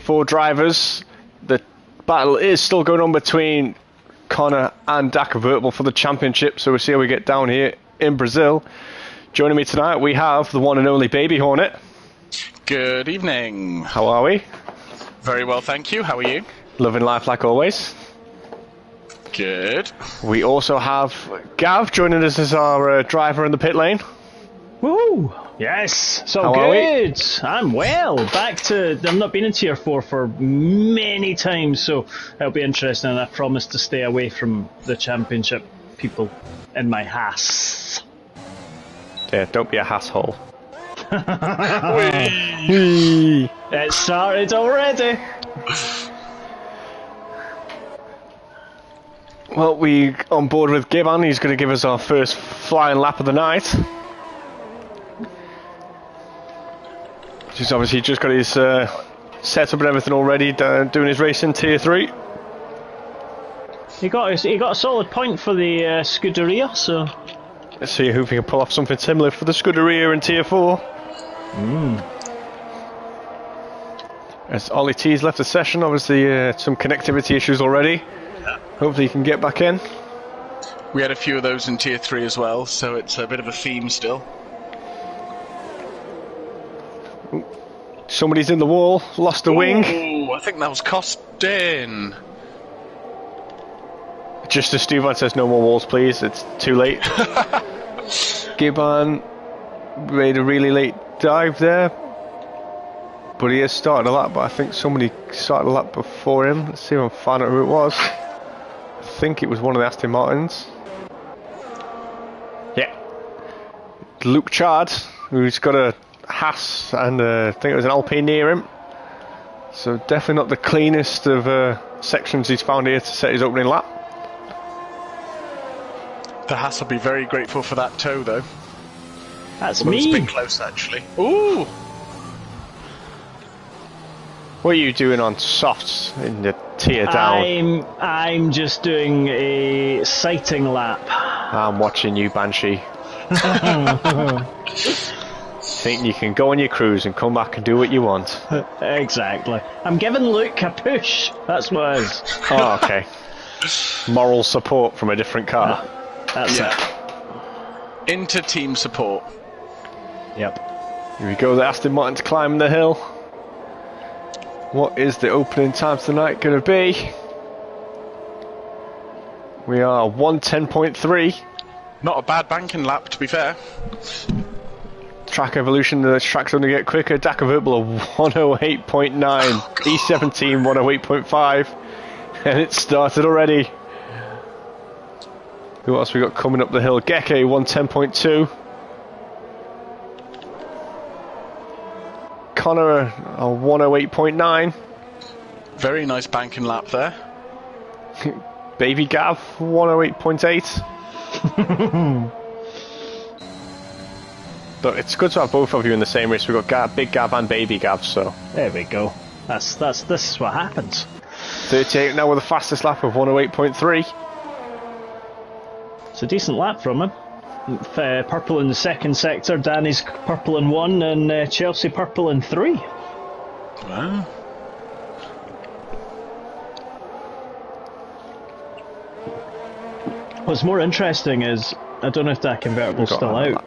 For drivers, the battle is still going on between Connor and Dak Convertible for the championship, so we'll see how we get down here in Brazil. Joining me tonight, we have the one and only Baby Hornet. Good evening. How are we? Very well, thank you. How are you? Loving life like always. Good. We also have Gav joining us as our driver in the pit lane. Woo! Yes, so How good. I'm well. Back to. I've not been in Tier 4 for many times, so it'll be interesting. And I promise to stay away from the championship people in my house. Yeah, don't be a asshole. It started already. Well, we on board with Gibbon. He's going to give us our first flying lap of the night. He's obviously just got his setup and everything already, doing his race in Tier 3. He got a solid point for the Scuderia, so... Let's see if we can pull off something similar for the Scuderia in Tier 4. As Ollie T's left the session, obviously some connectivity issues already. Hopefully he can get back in. We had a few of those in Tier 3 as well, so it's a bit of a theme still. Somebody's in the wall, lost a wing. Ooh, I think that was Costin. Just as Stuvan says, no more walls please, it's too late. Gibbon made a really late dive there, but he has started a lap, but I think somebody started a lap before him. Let's see if I can find out who it was. I think it was one of the Aston Martins. Yeah. Luke Chard, who's got a Haas and I think it was an Alpine near him. So definitely not the cleanest of sections he's found here to set his opening lap. The Haas will be very grateful for that tow, though. That's Well, me. it's a bit close, actually. Ooh! What are you doing on softs in the tier down? I'm just doing a sighting lap. I'm watching you, Banshee. Think you can go on your cruise and come back and do what you want. Exactly. I'm giving Luke a push. That's what it is. Oh, okay. Moral support from a different car. That's it. Into team support. Yep. Here we go, the Aston Martin's climbing the hill. What is the opening time tonight going to be? We are 1:10.3. Not a bad banking lap, to be fair. Track evolution, the track's only get quicker. Dak Convertible a 108.9, E17 108.5, and it started already. Who else we got coming up the hill? Geke 110.2. Connor a 108.9. Very nice banking lap there. Baby Gav 108.8. But it's good to have both of you in the same race. We've got Big Gav and Baby Gav, so There we go. This is what happens. 38 now with the fastest lap of 108.3. It's a decent lap from him. Purple in the second sector, Danny's purple in 1, and Chelsea purple in 3. Wow. What's more interesting is, I don't know if that convertible's still out,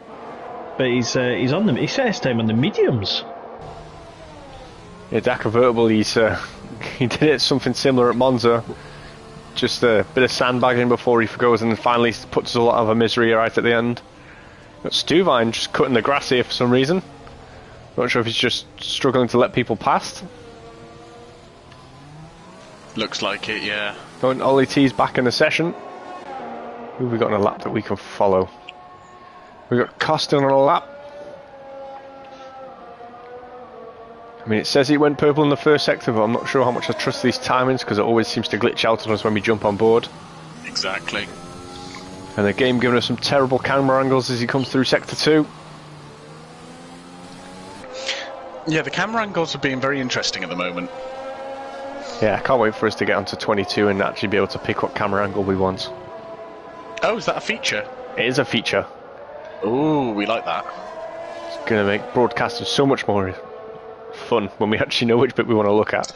but he's on the. He set his time on the mediums. Yeah, Dak Convertible, he did it something similar at Monza. Just a bit of sandbagging before he goes and finally puts a lot of a misery right at the end. Got Stuvine just cutting the grass here for some reason. Not sure if he's just struggling to let people past. Looks like it, yeah. Going Ollie T's back in the session. Who have we got on a lap that we can follow? We've got Costin on a lap. I mean, it says he went purple in the first sector, but I'm not sure how much I trust these timings because it always seems to glitch out on us when we jump on board. Exactly. And the game giving us some terrible camera angles as he comes through sector 2. Yeah, the camera angles are being very interesting at the moment. Yeah, I can't wait for us to get onto 22 and actually be able to pick what camera angle we want. Oh, is that a feature? It is a feature. Ooh, we like that. It's going to make broadcasting so much more fun when we actually know which bit we want to look at.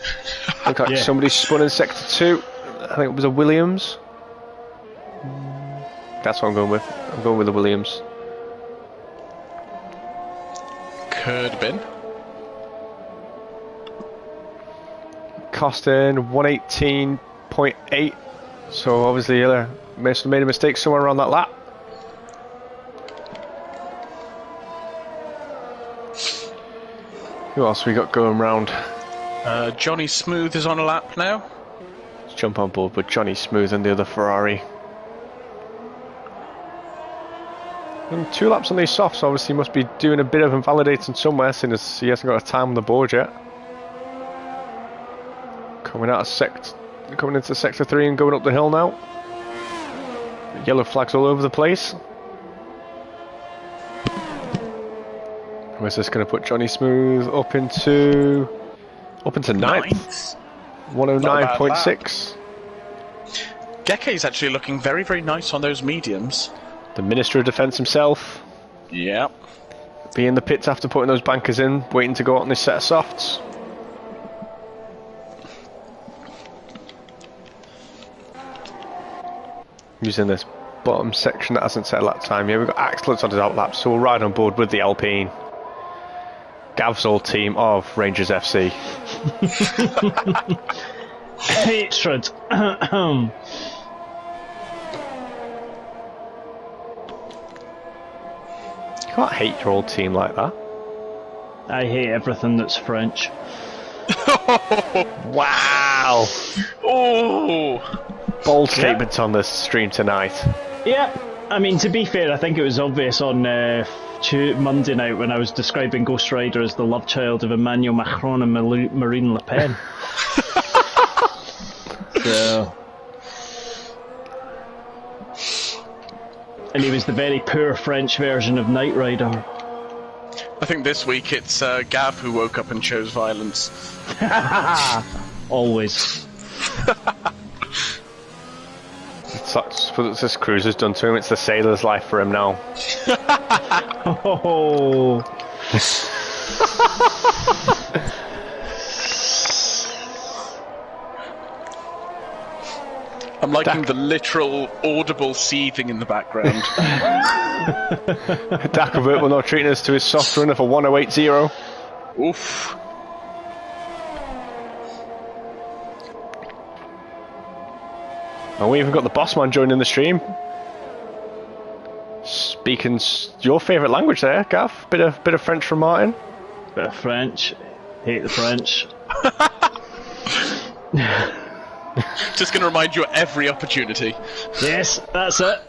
Look like somebody spun in sector 2. I think it was a Williams. That's what I'm going with. I'm going with the Williams. Could have been. Costing 118.8. So obviously made a mistake somewhere around that lap. Who else we got going round? Johnny Smooth is on a lap now. Let's jump on board with Johnny Smooth and the other Ferrari. And 2 laps on these softs, so obviously he must be doing a bit of invalidating somewhere, since as he hasn't got a time on the board yet. Coming into sector 3 and going up the hill now. Yellow flags all over the place. Where's this going to put Johnny Smooth up into 9th? 109.6. Geke's actually looking very, very nice on those mediums. The Minister of Defence himself. Yep. Be in the pits after putting those bankers in, waiting to go out on this set of softs. Using this bottom section that hasn't set a lap time. Yeah, we've got Axel on his out lap, so we'll ride on board with the Alpine. Gav's old team of Rangers FC. Hatred. You can't hate your old team like that. I hate everything that's French. Wow! Oh! Bold statements on this stream tonight. Yeah, I mean, to be fair, I think it was obvious on Monday night when I was describing Ghost Rider as the love child of Emmanuel Macron and Marine Le Pen. So... And he was the very poor French version of Knight Rider. I think this week it's Gav who woke up and chose violence. Always. That's what this cruiser's done to him. It's the sailor's life for him now. Oh. I'm liking the literal audible seething in the background. Dacovert will not treat us to his soft runner for 1080. Oof. And we even got the boss man joining the stream. Speaking your favourite language there, Gav. Bit of French from Martin. Bit of French. Hate the French. Just going to remind you at every opportunity. Yes, that's it.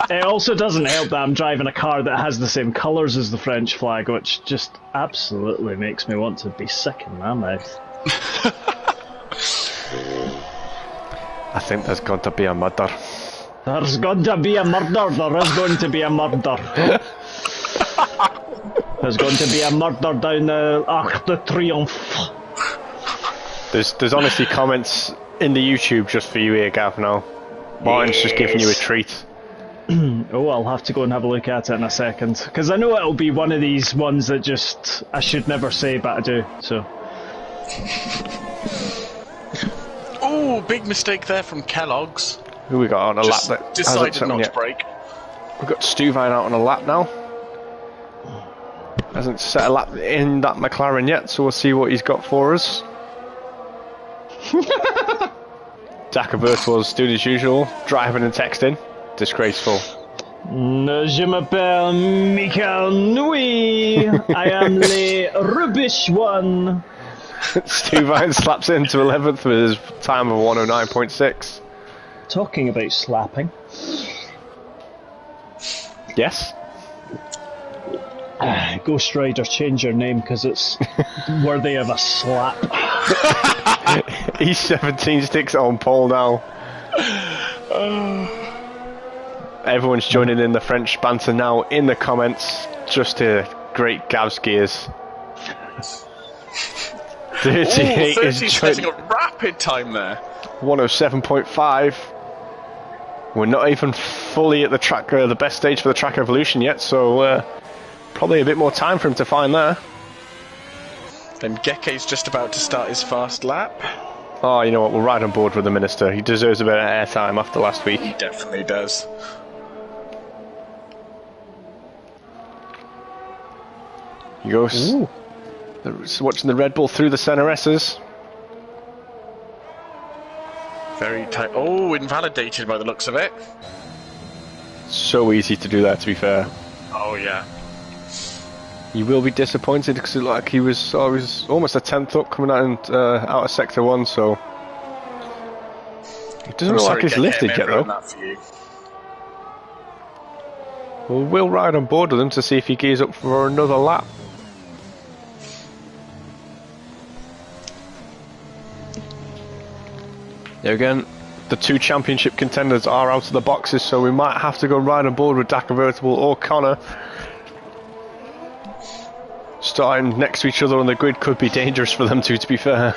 It also doesn't help that I'm driving a car that has the same colours as the French flag, which just absolutely makes me want to be sick in my mouth. I think there's going to be a murder. There's going to be a murder. There is going to be a murder. There's going to be a murder down the Arc de Triomphe. There's honestly comments in the YouTube just for you here, Gav, now. Martin's just giving you a treat. Oh, I'll have to go and have a look at it in a second. Because I know it'll be one of these ones that just I should never say, but I do, so... Oh, big mistake there from Kellogg's. Who we got on a Just lap that decided not to brake. We've got Stuvine out on a lap now. Hasn't set a lap in that McLaren yet, so we'll see what he's got for us. Dacovert was doing as usual, driving and texting. Disgraceful. Je m'appelle Michael Nui. I am le rubbish one. Stuvine slaps into 11th with his time of 109.6. Talking about slapping. Yes? Ghost Rider, change your name because it's worthy of a slap. E17 sticks it on pole now. Everyone's joining in the French banter now in the comments just to grate Gav's gears. 38 is setting a rapid time there. 107.5. We're not even fully at the track, the best stage for the track evolution yet, so probably a bit more time for him to find there. And Geke's just about to start his fast lap. Oh, you know what? We'll ride on board with the Minister. He deserves a bit of airtime after last week. He definitely does. He goes. Ooh. Watching the Red Bull through the center S's. Very tight. Oh, invalidated by the looks of it. So easy to do that, to be fair. Oh, yeah. You will be disappointed because like he was almost a 10th up coming out of sector 1, so it doesn't look like he's lifted yet though. Well, we'll ride on board with him to see if he gears up for another lap. There again, the two championship contenders are out of the boxes, so we might have to go and ride on board with Dak Convertible or Connor. Starting next to each other on the grid could be dangerous for them two, to be fair.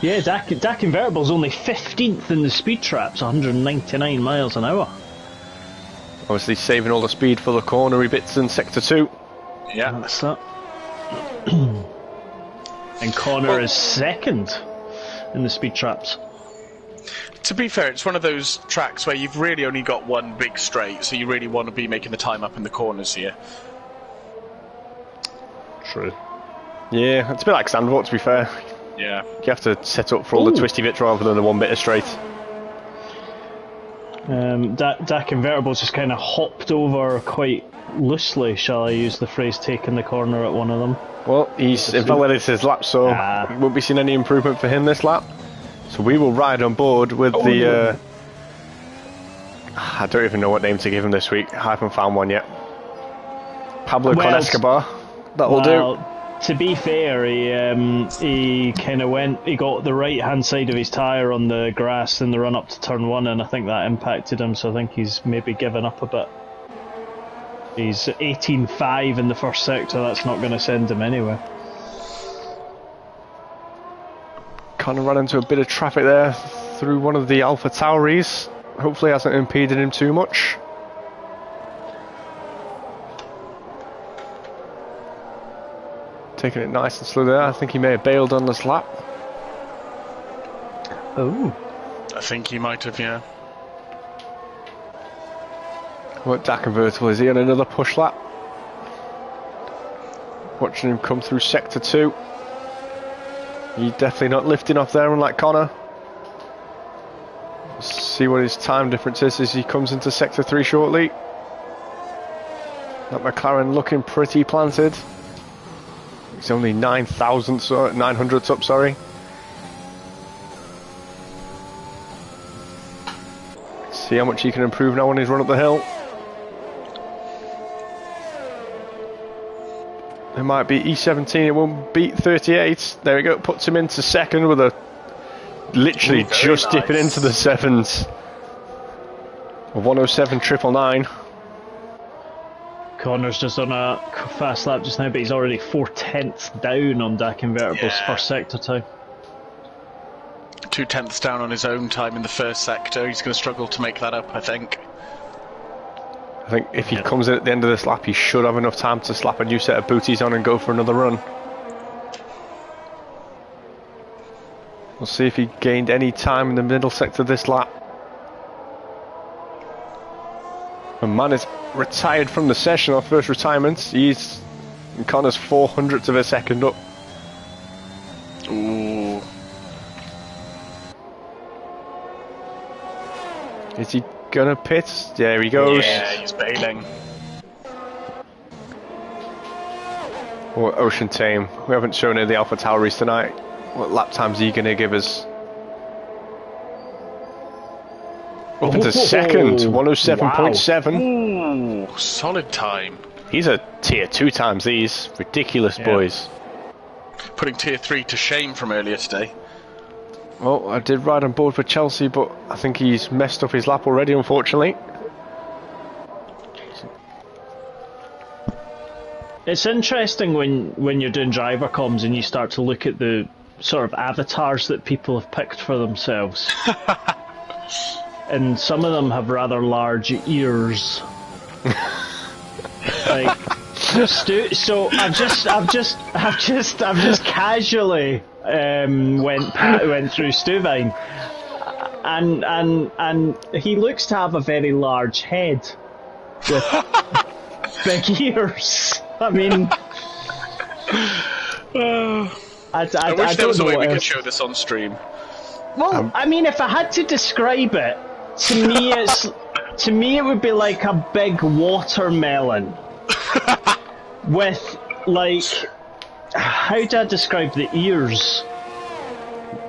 Yeah, Dak Convertible's only 15th in the speed traps, 199 miles an hour. Obviously saving all the speed for the cornery bits in Sector 2. Yeah. That's that. And Connor is second in the speed traps. To be fair, it's one of those tracks where you've really only got one big straight, so you really want to be making the time up in the corners here. True. Yeah, it's a bit like Sandvoort, to be fair. Yeah. You have to set up for all the twisty bits rather than the one bit of straight. Dak Convertible's just kind of hopped over quite loosely, shall I use the phrase, taking the corner at one of them. Well, he's invalidated his lap, so we won't be seeing any improvement for him this lap. So we will ride on board with the... I don't even know what name to give him this week. I haven't found one yet. Pablo Con Escobar. That'll do. To be fair, he kind of went. He got the right hand side of his tyre on the grass in the run up to turn 1, and I think that impacted him. So I think he's maybe given up a bit. He's 18.5 in the first sector. That's not going to send him anywhere. Kind of ran into a bit of traffic there through one of the Alpha Tauris. Hopefully, hasn't impeded him too much. Taking it nice and slow there. I think he may have bailed on this lap. Oh. I think he might have, yeah. What Dak Convertible, is he on another push lap? Watching him come through Sector 2. He's definitely not lifting off there, unlike Connor. See what his time difference is as he comes into Sector 3 shortly. That McLaren looking pretty planted. It's only 900ths up, sorry. See how much he can improve now on his run up the hill. It might be E17, it won't beat 38. There we go, puts him into second with a literally just dipping into the sevens. A 107.999. Connor's just on a fast lap just now, but he's already 4/10ths down on Dak Convertible's first sector time. 2/10ths down on his own time in the first sector. He's going to struggle to make that up, I think. I think if he comes in at the end of this lap, he should have enough time to slap a new set of booties on and go for another run. We'll see if he gained any time in the middle sector this lap. And man is retired from the session, our first retirement. He's in Connor's 400th of a second up. Ooh. Is he gonna pit? There he goes. Yeah, he's bailing. Or Ocean Tame. We haven't shown any of the Alpha Tauris tonight. What lap time's he gonna give us? Up into second, 107.7. Ooh, solid time. He's a tier 2 times these. Ridiculous, boys. Putting tier 3 to shame from earlier today. Well, I did ride on board for Chelsea, but I think he's messed up his lap already, unfortunately. It's interesting when you're doing driver comms and you start to look at the sort of avatars that people have picked for themselves. And some of them have rather large ears. Like, So I've just casually went through Stuvine, and he looks to have a very large head with big ears. I mean, I wish there was a way we could else. show this on stream. Well, I mean, if I had to describe it, to me it would be like a big watermelon with, like, how do I describe the ears?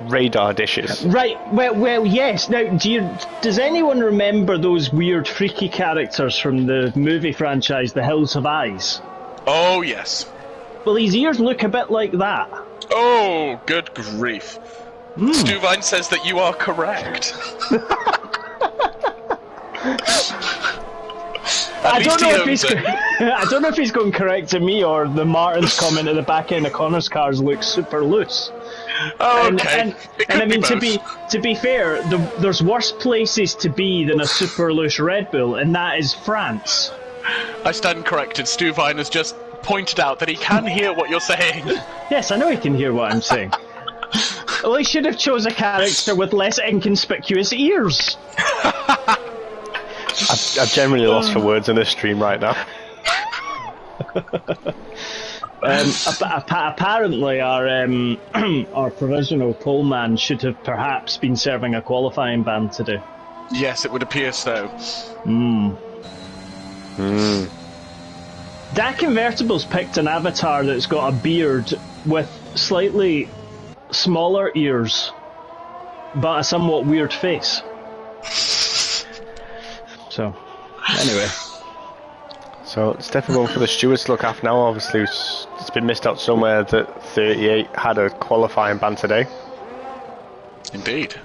Radar dishes. Right. Well, yes. Now, does anyone remember those weird, freaky characters from the movie franchise, The Hills Have Eyes? Oh, yes. Well, his ears look a bit like that. Oh, good grief. Stuvine says that you are correct. I don't know if he's going correct to me or the Martin's comment at the back end of Connor's cars looks super loose. Oh, okay. And I mean, to be fair, there's worse places to be than a super loose Red Bull, and that is France. I stand corrected. Stuvine has just pointed out that he can hear what you're saying. Yes, I know he can hear what I'm saying. Well, he should have chose a character with less inconspicuous ears. I'm generally lost for words in this stream right now. Apparently, our provisional poleman should have perhaps been serving a qualifying ban today. Yes, it would appear so. Dak Convertible's picked an avatar that's got a beard with slightly smaller ears, but a somewhat weird face. So, anyway. So it's definitely going for the stewards to look after now. Obviously, it's been missed out somewhere that 38 had a qualifying ban today. Indeed.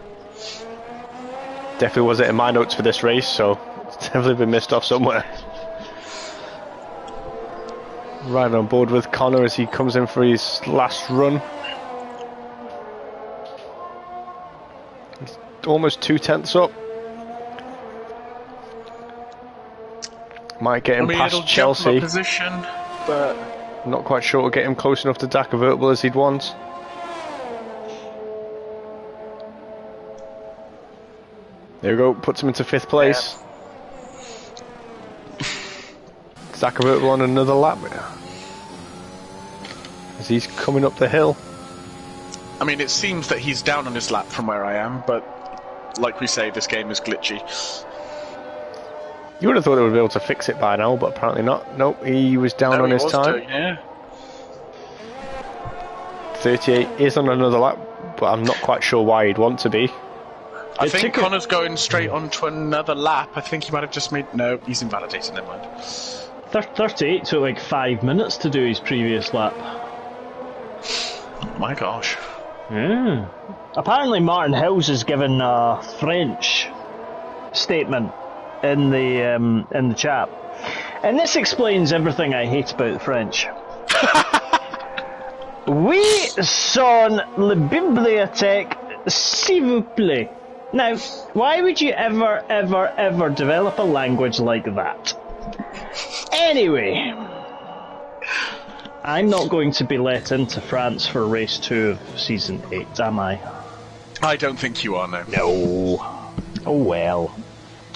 Definitely wasn't in my notes for this race, so it's definitely been missed off somewhere. Right on board with Connor as he comes in for his last run. He's almost 2/10 up. Might get him past Chelsea. Position, but not quite sure it'll get him close enough to Dak Convertible as he'd want. There we go, puts him into 5th place. Dak Convertible on another lap as he's coming up the hill. I mean, it seems that he's down on his lap from where I am, but like we say, this game is glitchy. You would have thought they would be able to fix it by now, but apparently not. Nope, he was down on his time. Yeah. 38 is on another lap, but I'm not quite sure why he'd want to be. I think Connor's going straight on to another lap. I think he might have just made... No, he's invalidated, never mind. 38 took like 5 minutes to do his previous lap. Oh my gosh. Yeah. Apparently Martin Hills has given a French statement in the chat, and this explains everything I hate about the French. Oui, son la bibliothèque, s'il vous plaît. Now, why would you ever develop a language like that? Anyway, I'm not going to be let into France for race 2 of season 8, am I? I don't think you are, no. No. Oh well.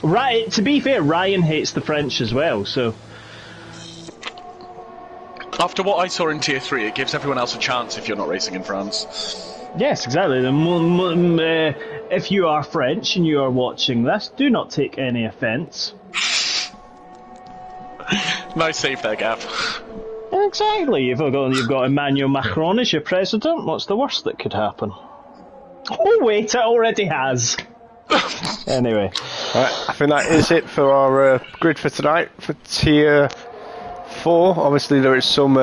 Right, to be fair, Ryan hates the French as well, so... After what I saw in Tier 3, it gives everyone else a chance if you're not racing in France. Yes, exactly. If you are French and you are watching this, do not take any offence. Nice save there, Gav. Exactly. You've got Emmanuel Macron as your president. What's the worst that could happen? Oh wait, it already has. Anyway. Right, I think that is it for our grid for tonight for Tier 4. Obviously there is some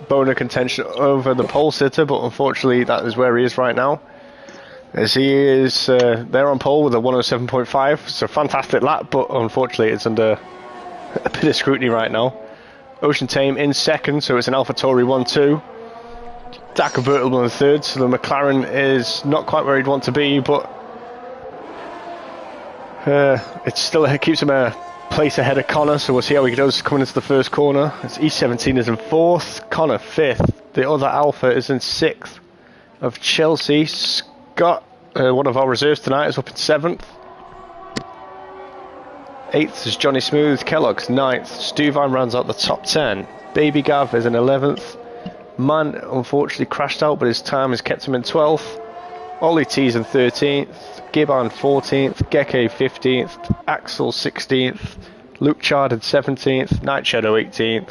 boner contention over the pole sitter, but unfortunately that is where he is right now. As he is there on pole with a 107.5. It's a fantastic lap, but unfortunately it's under a bit of scrutiny right now. Ocean Tame in 2nd, so it's an AlphaTauri 1-2. Dak Convertible in 3rd, so the McLaren is not quite where he'd want to be, but it keeps him a place ahead of Connor, so we'll see how he goes coming into the first corner. It's E17 is in 4th, Connor 5th. The other Alpha is in 6th of Chelsea. Scott, one of our reserves tonight, is up in 7th. 8th is Johnny Smooth. Kellogg's 9th. Stuvine rounds out the top 10. Baby Gav is in 11th. Man unfortunately crashed out, but his time has kept him in 12th. Ollie T's in 13th. Gibbon 14th. Geke 15th. Axel 16th. Luke Chard in 17th. Night Shadow 18th.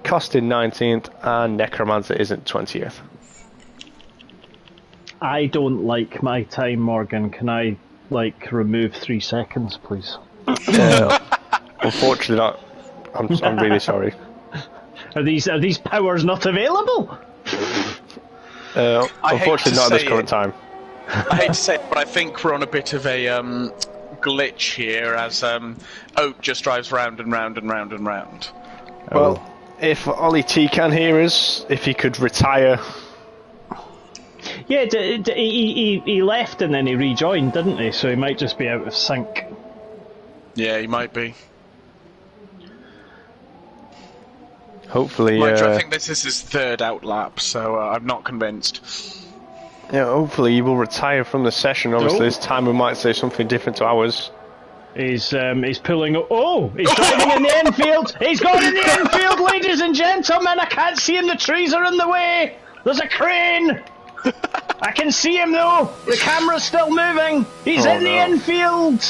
Costin 19th. And Necromancer is in 20th. I don't like my time, Morgan. Can I, remove 3 seconds, please? Unfortunately not. I'm really sorry. Are these powers not available? Unfortunately not at this current time. I hate to say it, but I think we're on a bit of a glitch here as Oak just drives round and round and round and round. Well, if Ollie T can hear us, if he could retire. Yeah, he left and then he rejoined, didn't he? So he might just be out of sync. Yeah, he might be. Hopefully, I think this is his 3rd outlap, so I'm not convinced. Yeah, hopefully he will retire from the session. Obviously, this time we might say something different to ours. He's pulling. Oh, he's driving in the infield. He's gone in the infield, ladies and gentlemen. I can't see him. The trees are in the way. There's a crane. I can see him though. The camera's still moving. He's in the infield.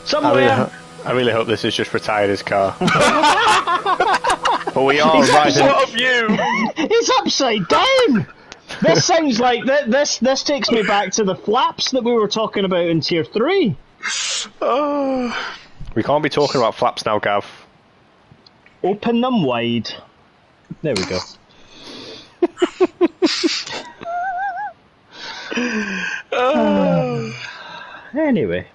Somewhere. I really hope this is just retired his car. But we are riding. What of you? He's upside down. This sounds like this takes me back to the flaps that we were talking about in Tier 3. Oh. We can't be talking about flaps now, Gav. Open them wide. There we go. Anyway.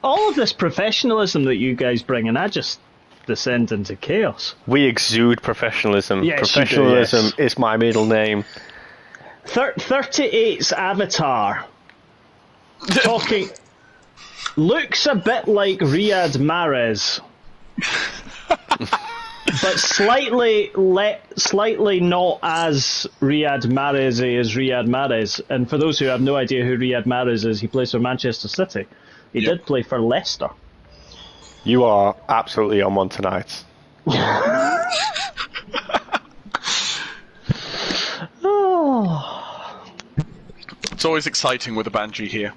All of this professionalism that you guys bring in, I just descend into chaos. We exude professionalism. Yes, Professionalism you do, yes. is my middle name. 38's avatar. Talking. Looks a bit like Riyad Mahrez. But slightly not as Riyad Mahrez as Riyad Mahrez. And for those who have no idea who Riyad Mahrez is, he plays for Manchester City. He did play for Leicester. You are absolutely on one tonight. Oh. It's always exciting with a Banshee here.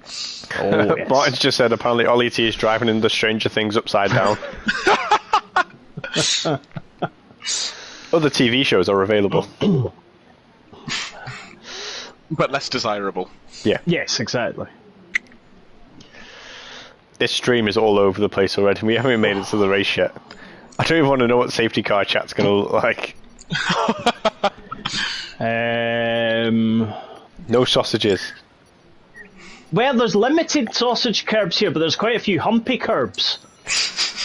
Oh, yes. Martin's just said apparently Ollie T is driving in the Stranger Things upside down. Other TV shows are available. But less desirable. Yeah. Yes, exactly. This stream is all over the place already. We haven't even made it to the race yet. I don't even want to know what safety car chat's going to look like. No sausages. Well, there's limited sausage curbs here, but there's quite a few humpy curbs.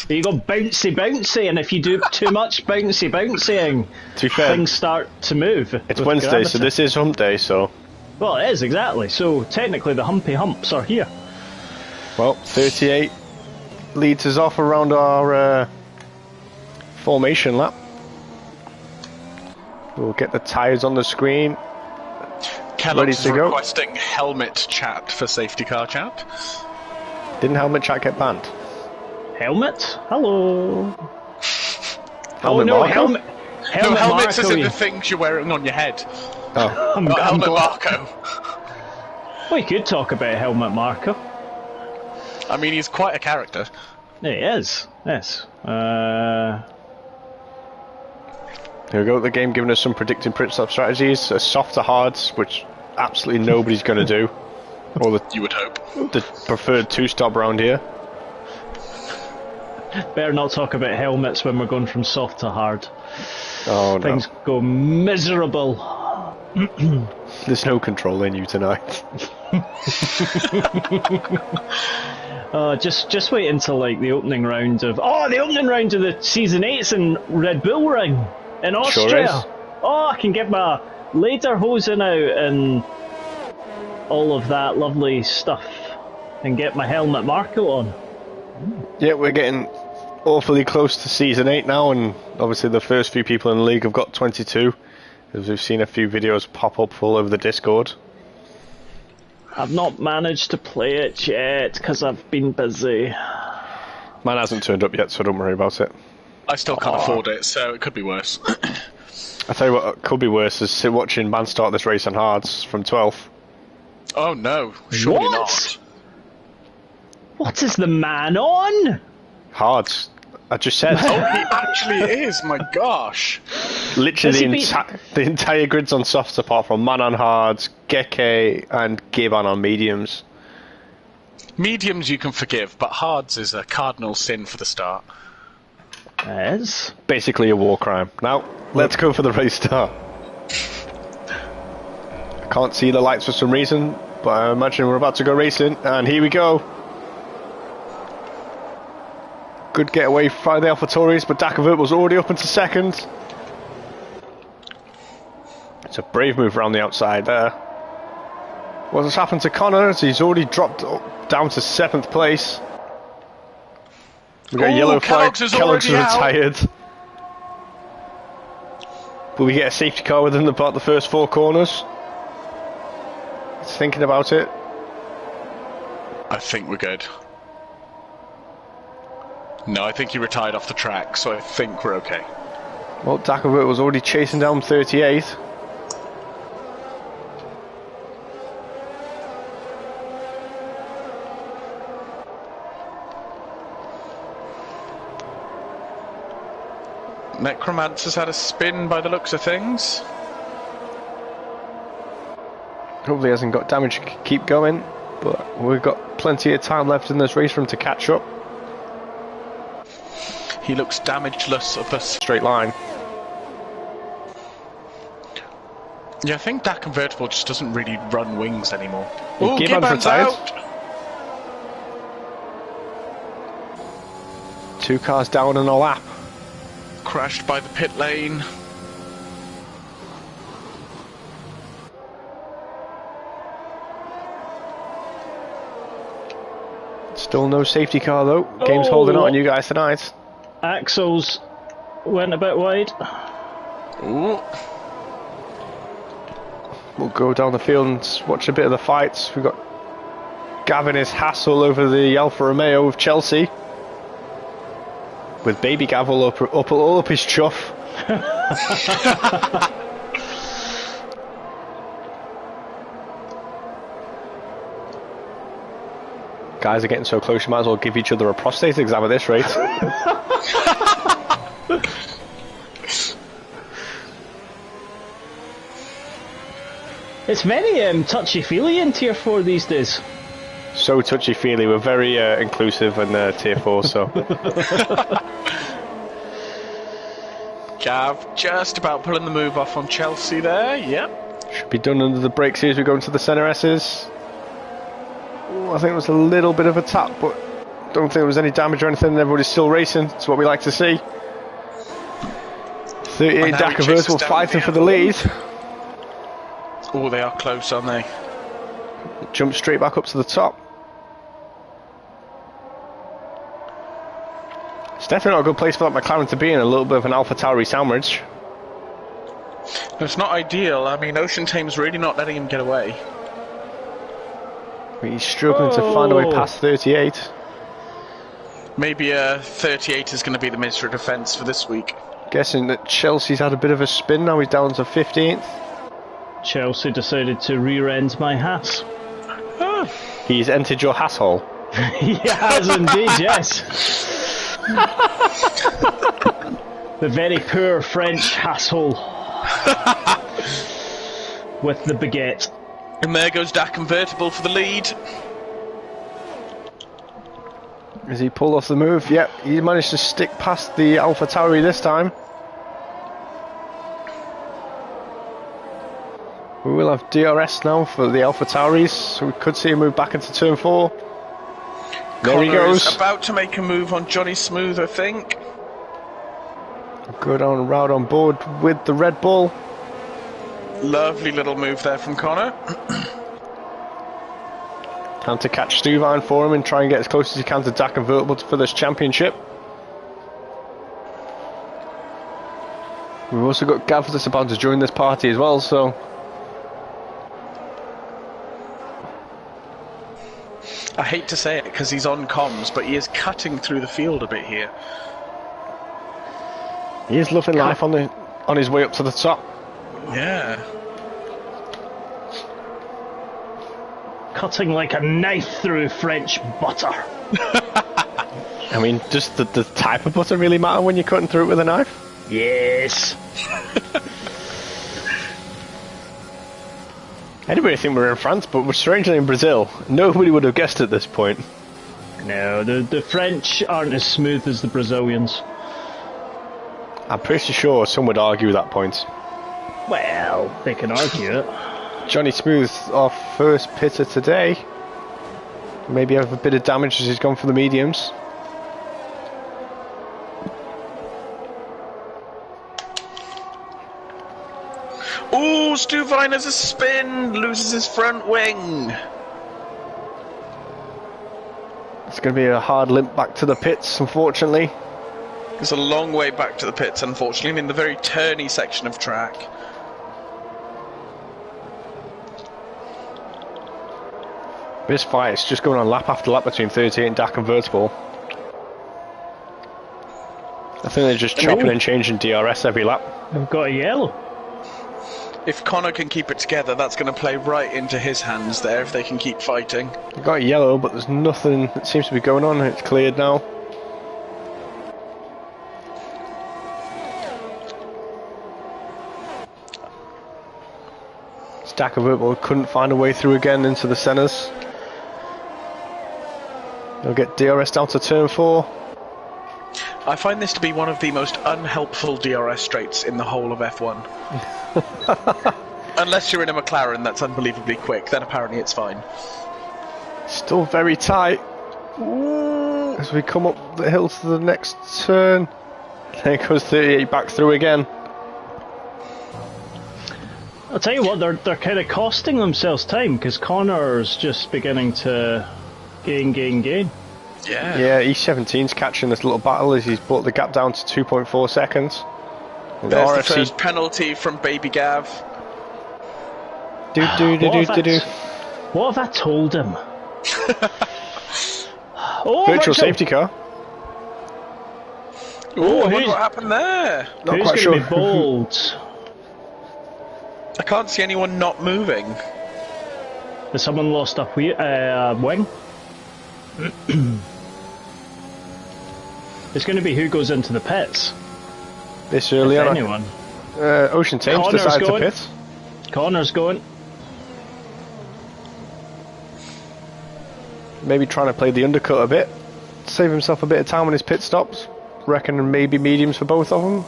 You go bouncy, and if you do too much bouncying, To be fair, things start to move. it's with Wednesday, gravity. so this is hump day, so... Well, it is, exactly. So, technically, the humpy humps are here. Well, 38 leads us off around our formation lap. We'll get the tyres on the screen. Kellogg's Ready to go? requesting helmet chat for safety car chat. Didn't helmet chat get banned? Helmet? Hello. Helmet no, Marco? helmet. No, helmets Marco, isn't you- the things you're wearing on your head. Oh. I'm Helmet glad- Marco. We could talk about Helmet Marco. I mean, he's quite a character. He is. Yes. Here we go, the game giving us some predicted pit stop strategies. Soft to hards, which absolutely nobody's going to do. Or You would hope. the preferred two-stop round here. Better not talk about helmets when we're going from soft to hard. Oh no, Things go miserable. there's no control in you tonight. Just wait until like the opening round of the season 8's in Red Bull Ring in Austria. Sure is. Oh, I can get my lederhosen out and all of that lovely stuff. and get my helmet Marco on. Yeah, we're getting awfully close to Season 8 now, and obviously the first few people in the league have got 22, as we've seen a few videos pop up all over the Discord. I've not managed to play it yet, because I've been busy. Mine hasn't turned up yet, so don't worry about it. I still can't afford it, so it could be worse. I tell you what could be worse is watching man start this race on hards from 12th. Oh no, surely What? not. What is the man on? Hards. I just said. Oh, he actually is, my gosh. Literally Has he the entire grid's on softs apart from man on hards, Geke and Giban on mediums. Mediums you can forgive, but hards is a cardinal sin for the start. Yes. Basically a war crime. Now, let's go for the race start. I can't see the lights for some reason, but I imagine we're about to go racing, and here we go. Good getaway by the AlphaTauris, but Dakavert was already up into second. It's a brave move around the outside there. What has happened to Connor? He's already dropped down to 7th place. We got a yellow flag. Kellogg's is retired. Will we get a safety car within about the first 4 corners? He's thinking about it. I think we're good. No, I think he retired off the track, so I think we're okay. Well, Dakavert was already chasing down 38. Necromancer's had a spin by the looks of things. Hopefully he hasn't got damage to keep going, but we've got plenty of time left in this race for him to catch up. He looks damageless of the Straight line. Yeah, I think that convertible just doesn't really run wings anymore. Well, Ooh, Giban's Giban's out! 2 cars down in a lap. Crashed by the pit lane. Still no safety car though. Game's holding on you guys tonight. Axles went a bit wide. Ooh. We'll go down the field and watch a bit of the fights. We've got Gavin is hassle over the Alfa Romeo of Chelsea. With baby Gav all up his chuff. Guys are getting so close, you might as well give each other a prostate exam at this rate. It's very touchy-feely in Tier 4 these days. So touchy-feely, we're very inclusive in Tier 4, so... Gav just about pulling the move off on Chelsea there, yep. Should be done under the brakes here as we go into the centre S's. Ooh, I think it was a little bit of a tap, but don't think there was any damage or anything. Everybody's still racing. It's what we like to see. 38 Dakavert will fighting for the lead. Oh, they are close, aren't they? Jump straight back up to the top. It's definitely not a good place for that McLaren to be in. A little bit of an AlphaTauri sandwich. It's not ideal. I mean, Ocean Tame's really not letting him get away. He's struggling to find a way past 38. Maybe 38 is going to be the Mizra defence for this week. Guessing that Chelsea's had a bit of a spin now. He's down to 15th. Chelsea decided to rear-end my Haas. Oh. He's entered your hasshole. He has indeed, yes. The very poor French asshole with the baguette. And there goes that convertible for the lead. Has he pulled off the move? Yep, he managed to stick past the AlphaTauri this time. We will have DRS now for the AlphaTauris, so we could see him move back into turn 4. There Connor he goes. Is about to make a move on Johnny Smooth, I think. Go down and route on board with the Red Bull. Lovely little move there from Connor. Time to catch Stuvine for him and try and get as close as he can to Dak Convertible for this championship. We've also got Gav that's about to join this party as well, so... I hate to say it because he's on comms, but he is cutting through the field a bit here. He is loving life on his way up to the top. Yeah. Cutting like a knife through French butter. I mean, does the type of butter really matter when you're cutting through it with a knife? Yes. Anybody think we're in France, but we're strangely in Brazil. Nobody would have guessed at this point. No, the French aren't as smooth as the Brazilians. I'm pretty sure some would argue that point. Well, they can argue it. Johnny Smooth, our first pitter today. Maybe have a bit of damage as he's gone for the mediums. Ooh, Stuvine has a spin, loses his front wing. It's going to be a hard limp back to the pits, unfortunately. It's a long way back to the pits, unfortunately. I'm in the very turny section of track. This fight is just going on lap after lap between 38 and Dak Convertible. I think they're just chopping and changing DRS every lap. I've got a yellow. If Connor can keep it together, that's going to play right into his hands there if they can keep fighting. They've got a yellow, but there's nothing that seems to be going on. It's cleared now. Dak Convertible couldn't find a way through again into the centres. They'll get DRS down to turn 4. I find this to be one of the most unhelpful DRS straights in the whole of F1. Unless you're in a McLaren that's unbelievably quick, then apparently it's fine. Still very tight. Ooh. As we come up the hill to the next turn. There goes 38 back through again. I'll tell you what, they're kind of costing themselves time because Connor's just beginning to gain. Yeah. Yeah, E17's catching this little battle as he's brought the gap down to 2.4 seconds. And There's RFC the first penalty from Baby Gav. What have I told him? Virtual safety car. Oh, I wonder what happened there. Not who's quite going sure. to be bold? I can't see anyone not moving. Has someone lost a wing? It's going to be who goes into the pits. This early if on. anyone. Ocean Thames decided to pit. Connor's going. Maybe trying to play the undercut a bit. Save himself a bit of time on his pit stops. Reckon maybe mediums for both of them.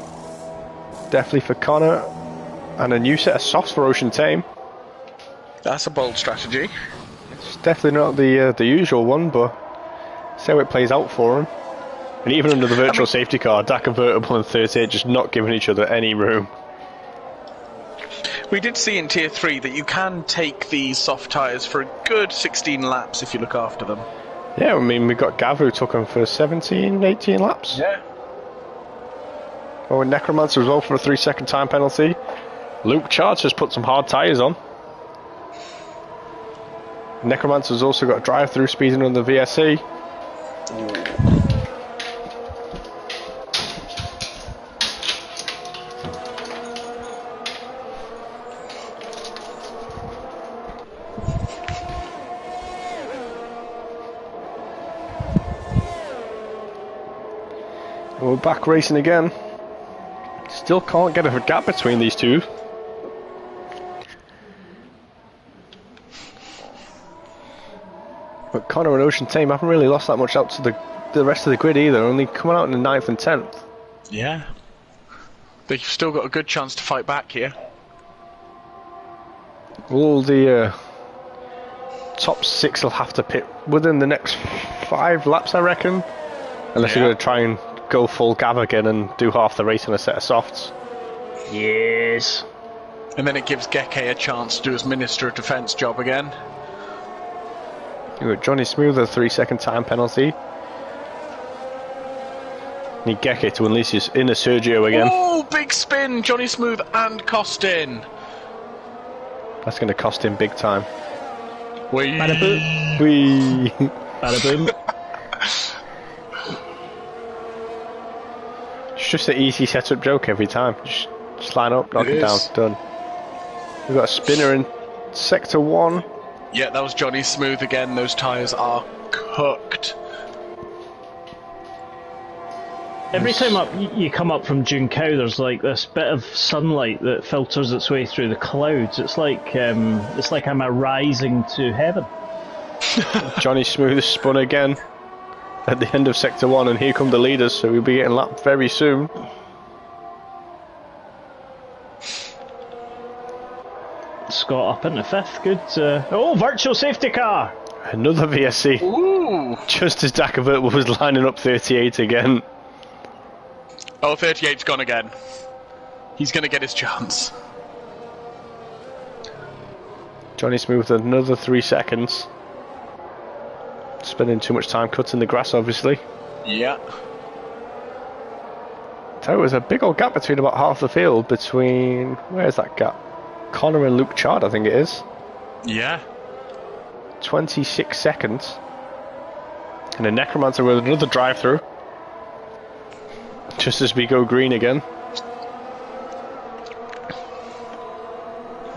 Definitely for Connor. And a new set of softs for Ocean Tame. That's a bold strategy. It's definitely not the usual one, but see how it plays out for him. And even under the virtual safety car, Dak Convertible and 38 just not giving each other any room. We did see in Tier 3 that you can take these soft tyres for a good 16 laps if you look after them. Yeah, I mean, we got Gav who took them for 17, 18 laps. Yeah. Oh, and Necromancer as well for a 3-second time penalty. Luke Charts has put some hard tyres on. Necromancer's also got drive-through speeding on the VSC. And we're back racing again. Still can't get a gap between these two. But Connor and Ocean Tame haven't really lost that much out to the rest of the grid either, only coming out in the 9th and 10th. Yeah. They've still got a good chance to fight back here. All the top 6 will have to pit within the next 5 laps, I reckon. Unless you're going to try and go full Gav again and do half the race on a set of softs. Yes. And then it gives Geke a chance to do his Minister of Defence job again. You got Johnny Smooth, a 3-second time penalty. Need Geke to unleash his inner Sergio again. Oh, big spin, Johnny Smooth and Costin. That's going to cost him big time. Wee. Bada boom. Whee! Bada boom. It's just an easy setup joke every time. Just line up, knock it down, done. We've got a spinner in sector 1. Yeah, that was Johnny Smooth again. Those tyres are cooked. Every time you come up from Junkou, there's like this bit of sunlight that filters its way through the clouds. It's like I'm rising to heaven. Johnny Smooth spun again at the end of sector 1, and here come the leaders, so we'll be getting lapped very soon. Scott up into 5th, good. Virtual safety car! Another VSC. Ooh. Just as Dakavert was lining up 38 again. Oh, 38's gone again. He's going to get his chance. Johnny Smooth another 3 seconds. Spending too much time cutting the grass, obviously. Yeah. So there's a big old gap between about half the field between... Where's that gap? Connor and Luke Chard, I think it is. Yeah. 26 seconds. And a Necromancer with another drive-through. Just as we go green again.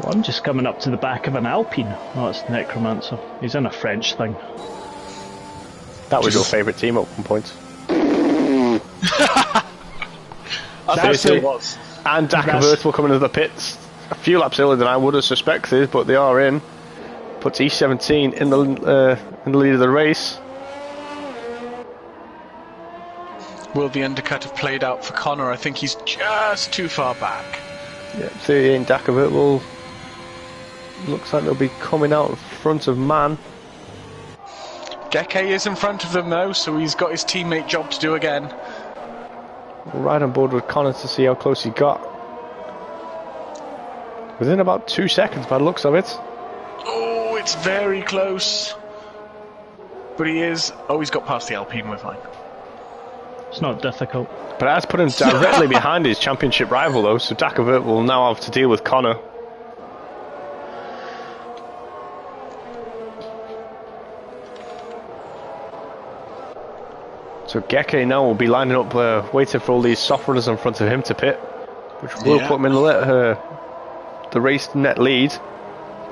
Well, I'm just coming up to the back of an Alpine. Oh, it's Necromancer. He's in a French thing. That was your favourite team at one point. That's who it was. And Dakavert will come into the pits a few laps earlier than I would have suspected, but they are in. Puts E17 in the lead of the race. Will the undercut have played out for Connor? I think he's just too far back. Yeah, 38 Dakavert will... Looks like they'll be coming out in front of Man. Geke is in front of them though, so he's got his teammate job to do again. We'll ride on board with Connor to see how close he got. Within about 2 seconds by the looks of it. Oh, it's very close. But he is... Oh, he's got past the Alpine with line. It's not difficult. But that's put him directly behind his championship rival though, so Dakavert will now have to deal with Connor. So Geke now will be lining up, waiting for all these soft runners in front of him to pit, which will put him in the race net lead.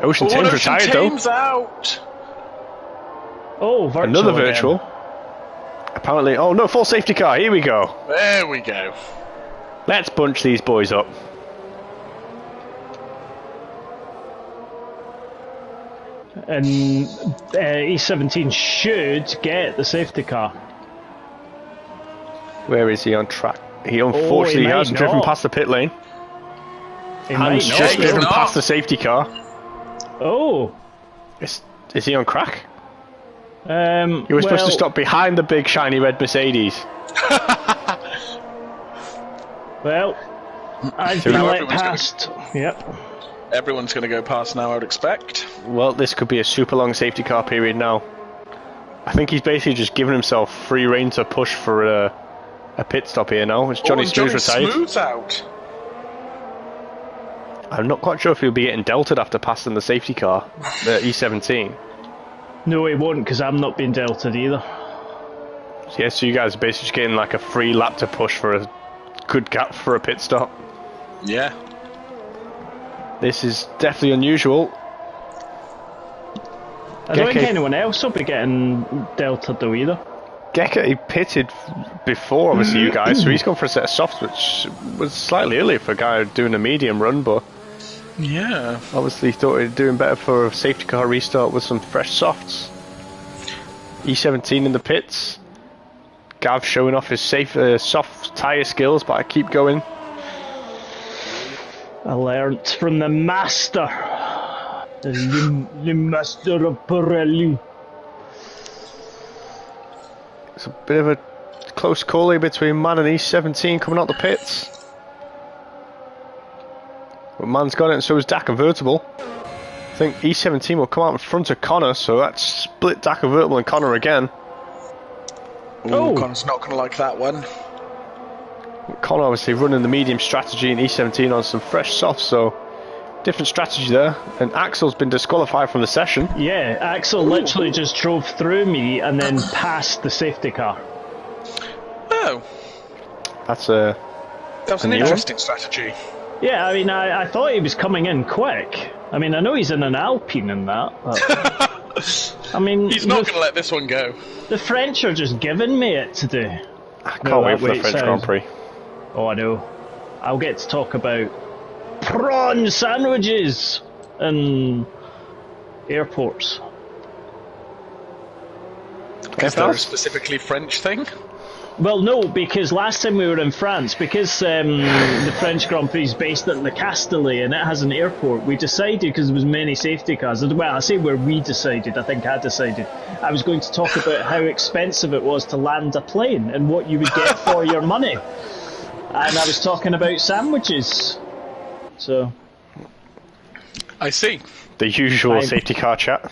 Ocean Tame's retired though. Out. Oh, virtual. Another virtual. Again. Apparently, oh no, full safety car, here we go. There we go. Let's bunch these boys up. And E17 should get the safety car. Where is he on track? He unfortunately hasn't driven past the pit lane. And just driven past the safety car. Oh. Is he on crack? He was supposed to stop behind the big shiny red Mercedes. Well, I've been let past. Yep. Everyone's going to go past now, I would expect. Well, this could be a super long safety car period now. I think he's basically just given himself free rein to push for a pit stop here now. It's Johnny Smooth retired. Smooth's out. I'm not quite sure if he'll be getting delted after passing the safety car, the E17. No, he won't, because I'm not being delted either. Yeah, so you guys are basically just getting like a free lap to push for a good gap for a pit stop. Yeah. This is definitely unusual. I don't think anyone else will be getting delted though either. Geke pitted before, obviously, you guys, so he's gone for a set of softs, which was slightly early for a guy doing a medium run, but yeah, obviously thought he was doing better for a safety car restart with some fresh softs. E17 in the pits. Gav showing off his soft tyre skills, but I keep going. I learnt from the master. The master of Pirelli. It's a bit of a close call here between Man and E17 coming out the pits. But Man's got it, and so is Dak Convertible. I think E17 will come out in front of Connor, so that's split Dakavertable and Connor again. Oh, Connor's not going to like that one. Connor obviously running the medium strategy and E17 on some fresh softs, so different strategy there. And Axel's been disqualified from the session. Yeah, Axel literally just drove through me and then past the safety car. Oh. That was an interesting strategy. Yeah, I mean, I thought he was coming in quick. I mean, I know he's in an Alpine and that, but... I mean... He's not going to let this one go. The French are just giving me it to do. I can't wait for the French Grand Prix. Oh, I know. I'll get to talk about prawn sandwiches in airports. Is there a specifically French thing? Well, no, because last time we were in France, because the French Grand Prix is based at Le Castellet and it has an airport, we decided, because there was many safety cars, well, I say where we decided, I think I decided, I was going to talk about how expensive it was to land a plane and what you would get for your money. And I was talking about sandwiches. So... I see. The usual safety car chat.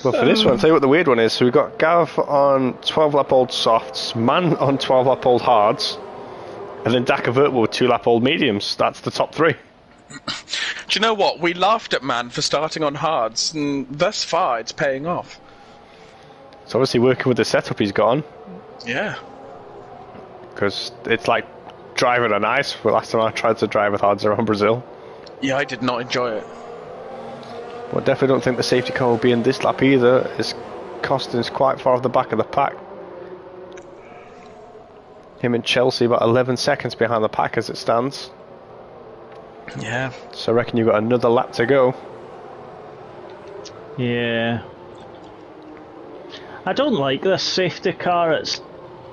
Well, for this one, I'll tell you what the weird one is. So we've got Gav on 12-lap-old softs, Man on 12-lap-old hards, and then Dakavertable with 2-lap-old mediums. That's the top three. Do you know what? We laughed at Man for starting on hards, and thus far it's paying off. It's obviously working with the setup he's got on. Yeah. Because it's like driving on ice. The last time I tried to drive with hards around Brazil. Yeah, I did not enjoy it. But definitely don't think the safety car will be in this lap either. As Costin's quite far off the back of the pack. Him and Chelsea about 11 seconds behind the pack as it stands. Yeah. So I reckon you've got another lap to go. Yeah. I don't like this safety car.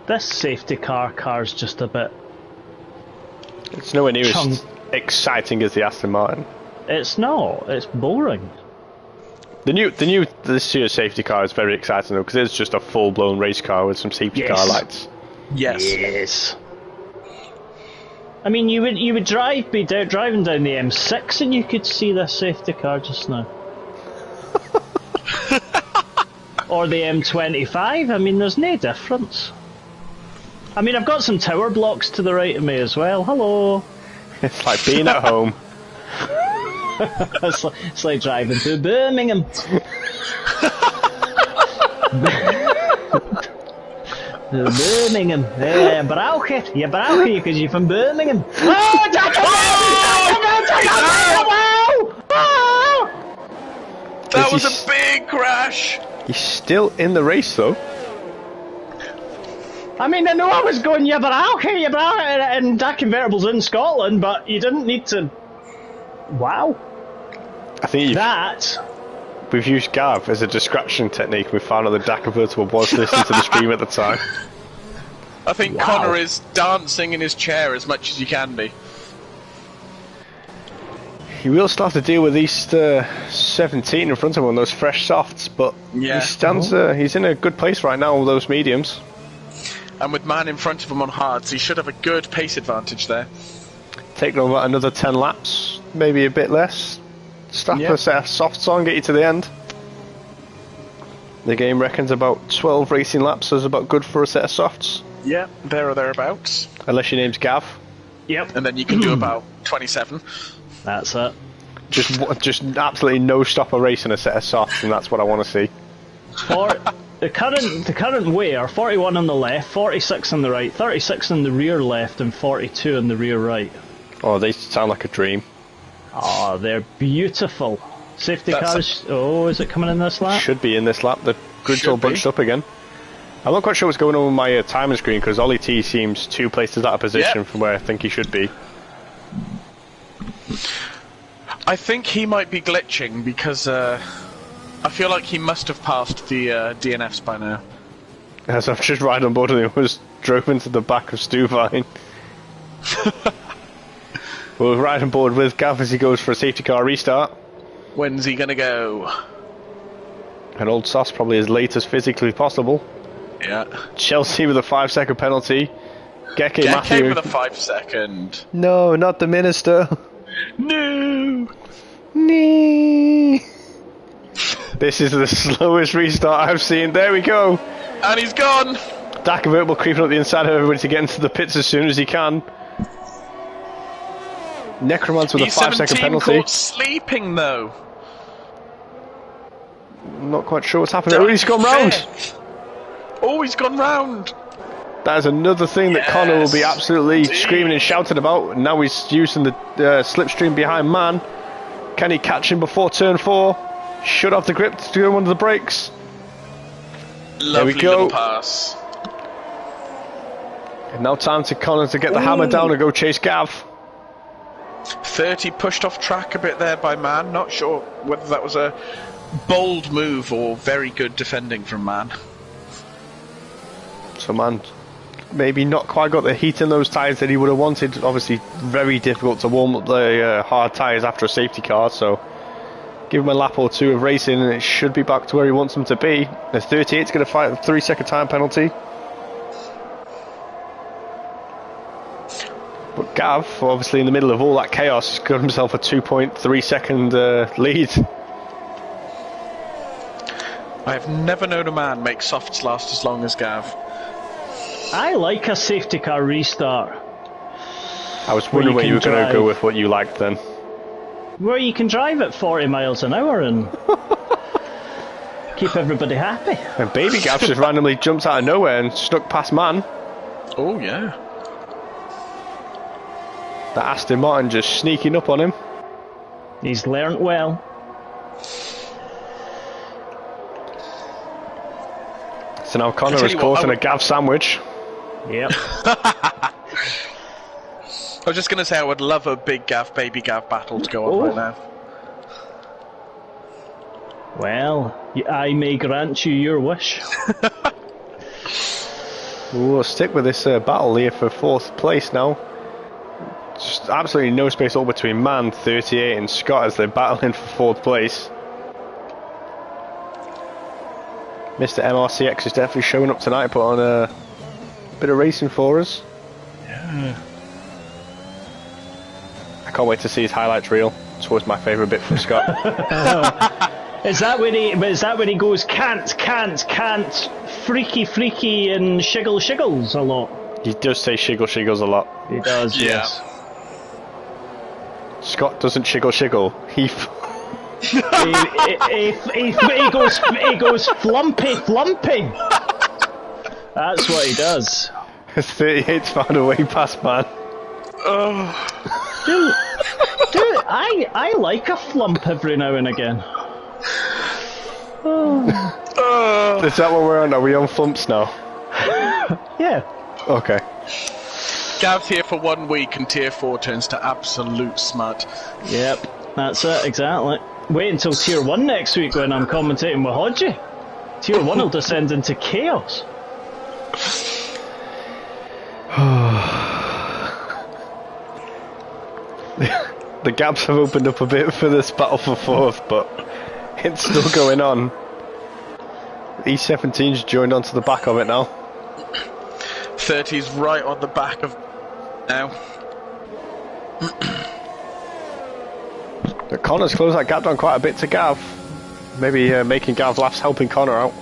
This safety car's just a bit... It's nowhere near as exciting as the Aston Martin. It's not. It's boring. This year's safety car is very exciting though, because it's just a full-blown race car with some safety car lights. Yes. I mean, you would be driving down the M6 and you could see this safety car just now. Or the M25. I mean, there's no difference. I mean, I've got some tower blocks to the right of me as well. Hello. It's like being at home. It's like driving to Birmingham. Birmingham. You brauche because you're from Birmingham. That was a big crash. He's still in the race though. I mean, I know I was going, you brauche, and that convertible's in Scotland, but you didn't need to... Wow. I think we've used Gav as a distraction technique. We found out the Dakavertable was listening to the stream at the time. I think Connor is dancing in his chair as much as you can be. He will still have to deal with East 17 in front of him on those fresh softs, but he stands. He's in a good place right now with those mediums. And with Man in front of him on hards, he should have a good pace advantage there. Taking over another 10 laps, maybe a bit less. Strap a set of softs on, get you to the end. The game reckons about 12 racing laps is about good for a set of softs. Yeah, there or thereabouts. Unless your name's Gav. Yep. And then you can do about 27. That's it. Just absolutely no stopper race in a set of softs, and that's what I want to see. The current way are 41 on the left, 46 on the right, 36 on the rear left, and 42 on the rear right. Oh, they sound like a dream. Oh, they're beautiful. Safety cars. Oh, is it coming in this lap? Should be in this lap. The grid's all bunched up again. I'm not quite sure what's going on with my timing screen because Ollie T seems 2 places out of position from where I think he should be. I think he might be glitching because I feel like he must have passed the DNFs by now. As I've just riding on board and he was drove into the back of Stuvine. We'll ride on board with Gav as he goes for a safety car restart. When's he gonna go? And Old Sauce probably as late as physically possible. Yeah. Chelsea with a 5-second penalty. Geke Matthew with a 5 second. No, not the minister. No! Nee. This is the slowest restart I've seen. There we go. And he's gone! Dakovertable creeping up the inside of everybody to get into the pits as soon as he can. Necromancer with a 5-second penalty. Caught sleeping though. I'm not quite sure what's happening. Oh, he's gone round. Oh, he's gone round. That is another thing that Connor will be absolutely screaming and shouting about. Now he's using the slipstream behind man. Can he catch him before turn 4? Shut off the grip to go under the brakes. Lovely there we go. Little pass. And now time to Connor to get the hammer down and go chase Gav. 30 pushed off track a bit there by Man. Not sure whether that was a bold move or very good defending from Man. So Man maybe not quite got the heat in those tyres that he would have wanted. Obviously very difficult to warm up the hard tyres after a safety car, so give him a lap or two of racing and it should be back to where he wants him to be. The 38's going to fight a 3-second time penalty. But Gav, obviously in the middle of all that chaos, has got himself a 2.3-second lead. I've never known a man make softs last as long as Gav. I like a safety car restart. I was wondering where you were going to go with what you liked then. Where you can drive at 40 miles an hour and keep everybody happy. And Baby Gav just randomly jumped out of nowhere and snuck past Man. Oh yeah. That Aston Martin just sneaking up on him. He's learnt well. So now Connor is causing a Gav sandwich. Yep. I was just going to say I would love a big Gav, Baby Gav battle to go on right now. Well, I may grant you your wish. We'll stick with this battle here for 4th place now. Just absolutely no space all between Man, 38, and Scott as they're battling for 4th place. Mr. MRCX is definitely showing up tonight, put on a bit of racing for us. Yeah. I can't wait to see his highlights reel. It's always my favourite bit from Scott. Is that when he goes can't, freaky, and shiggles a lot? He does say shiggles a lot. He does, Yeah. yes. Scott doesn't shiggle. He goes flumpy. That's what he does. 38's found a way past Man. Dude, I like a flump every now and again. Is that what we're on? Are we on flumps now? Yeah. Okay. Gav's here for 1 week and Tier 4 turns to absolute smut. Yep, that's it, exactly. Wait until Tier 1 next week when I'm commentating with Hodgie. Tier 1 will descend into chaos. The gaps have opened up a bit for this battle for 4th, but it's still going on. E17's joined onto the back of it now. 30's right on the back of now. But Connor's closed that gap down quite a bit to Gav. Maybe making Gav laps, helping Connor out.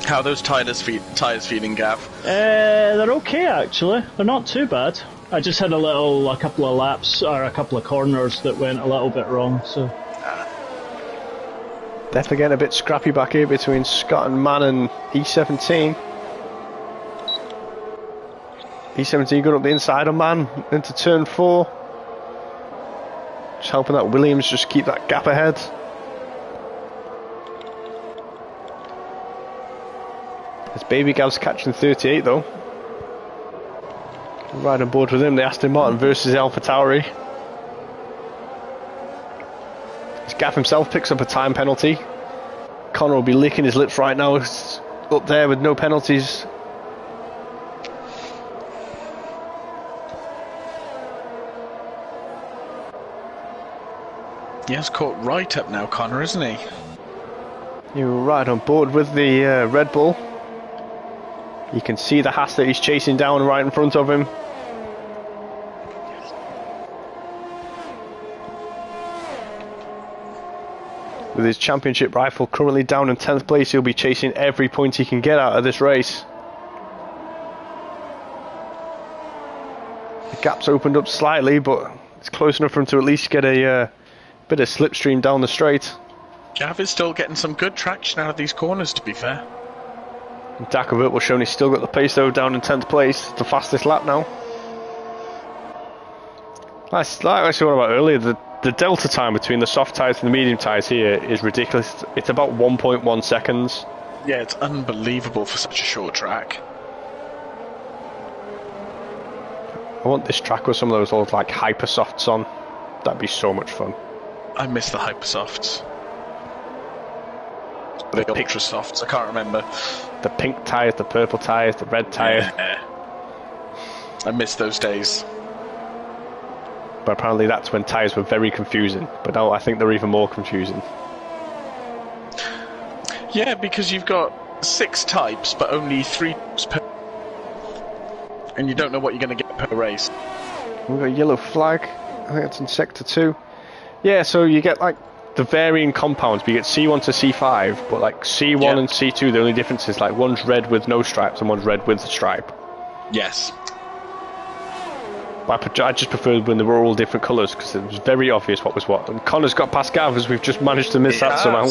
How are those tires feeling, Gav? They're okay actually. They're not too bad. I just had a couple of laps or a couple of corners that went a little bit wrong. So definitely getting a bit scrappy back here between Scott and Man and E17. E17 going up the inside of Man into turn 4. Just helping that Williams just keep that gap ahead. As Baby Gav's catching 38 though. Right on board with him, the Aston Martin versus Alpha Tauri. As Gav himself picks up a time penalty. Connor will be licking his lips right now. He's up there with no penalties. He has caught right up now, Connor, isn't he? You're right on board with the Red Bull. You can see the Haas that he's chasing down right in front of him. With his championship rifle currently down in 10th place, he'll be chasing every point he can get out of this race. The gap's opened up slightly, but it's close enough for him to at least get a bit of slipstream down the straight. Gav is still getting some good traction out of these corners, to be fair. Dakovic will show he's still got the pace though, down in 10th place. The fastest lap now. Like I said about earlier, the delta time between the soft tyres and the medium tyres here is ridiculous. It's about 1.1 seconds. Yeah, it's unbelievable for such a short track. I want this track with some of those old like hyper softs on. That'd be so much fun. I miss the hypersofts. The ultra softs, I can't remember. The pink tyres, the purple tyres, the red tyres. Yeah. I miss those days. But apparently that's when tyres were very confusing. But now I think they're even more confusing. Yeah, because you've got 6 types, but only 3 per... And you don't know what you're going to get per race. We've got a yellow flag. I think it's in Sector 2. Yeah, so you get like the varying compounds. But you get C1 to C5, but like C1 and C2, the only difference is like one's red with no stripes and one's red with a stripe. Yes. But I just preferred when they were all different colours because it was very obvious what was what. And Connor's got past Gav as we've just managed to miss that somehow.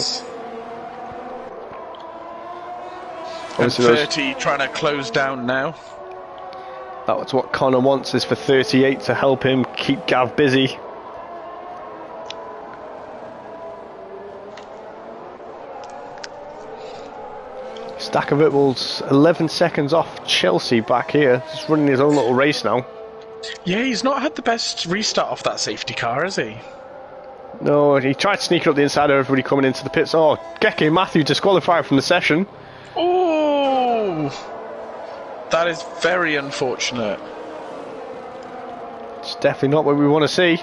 And 30 trying to close down now. That's what Connor wants, is for 38 to help him keep Gav busy. Stakovic 11 seconds off Chelsea back here, just running his own little race now. Yeah, he's not had the best restart off that safety car, has he? No, he tried to sneak up the inside of everybody coming into the pits. Oh, Geke Matthew disqualified from the session. Oh, that is very unfortunate. It's definitely not what we want to see.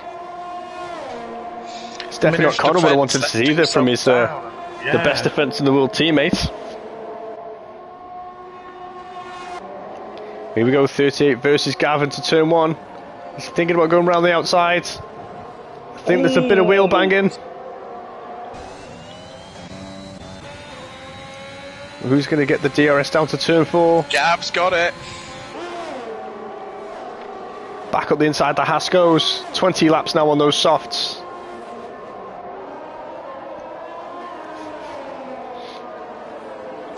It's definitely not Connor would have wanted to see either from his the best defence in the world teammates. Here we go, 38 versus Gavin to turn 1. He's thinking about going around the outside. I think there's a bit of wheel banging. Who's going to get the DRS down to turn 4? Gav's got it. Back up the inside, the Haas goes. 20 laps now on those softs.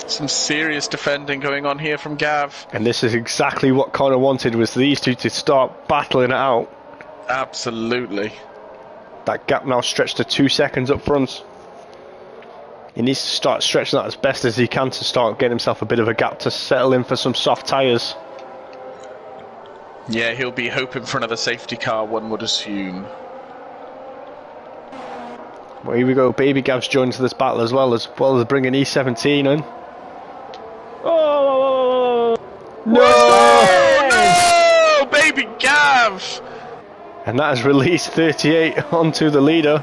Some serious defending going on here from Gav. And this is exactly what Connor wanted, was these two to start battling it out. Absolutely. That gap now stretched to 2 seconds up front. He needs to start stretching that as best as he can to start getting himself a bit of a gap to settle in for some soft tyres. Yeah, he'll be hoping for another safety car, one would assume. Well, here we go, Baby Gav's joined to this battle as well as bringing E17 in. Oh! No! Baby Gav! And that has released 38 onto the leader.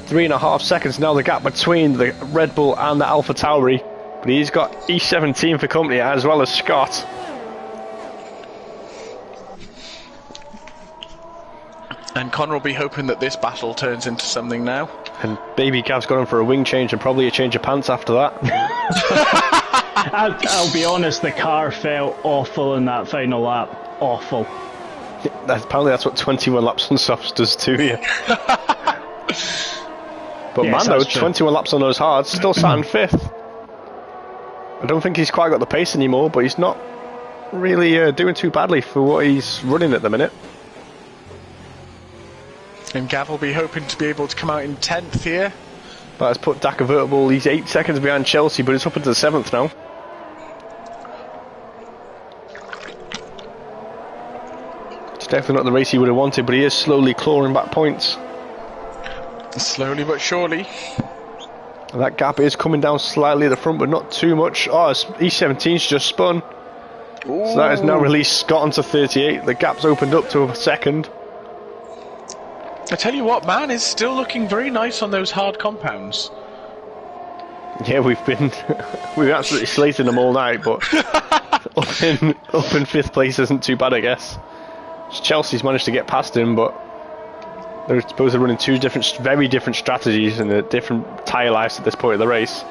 3.5 seconds now the gap between the Red Bull and the Alpha Tauri. But he's got E17 for company as well as Scott. And Connor will be hoping that this battle turns into something now. And Baby Gav's got him for a wing change and probably a change of pants after that. I'll be honest, the car felt awful in that final lap. Awful. Apparently that's what 21 laps on softs does to you. But yes, man though, 21 laps on those hards, still sat in 5th. I don't think he's quite got the pace anymore, but he's not really doing too badly for what he's running at the minute. And Gav will be hoping to be able to come out in 10th here. That has put Dak Avertable, he's 8 seconds behind Chelsea, but it's up into the 7th now. It's definitely not the race he would have wanted, but he is slowly clawing back points. Slowly but surely. And that gap is coming down slightly at the front, but not too much. Oh, E17's just spun. Ooh. So that has now released Scott onto 38. The gap's opened up to a second. I tell you what, man, is still looking very nice on those hard compounds. Yeah, we've absolutely slated them all night, but up in 5th place isn't too bad, I guess. Chelsea's managed to get past him, but They're supposed to running two very different strategies and different tyre lives at this point of the race.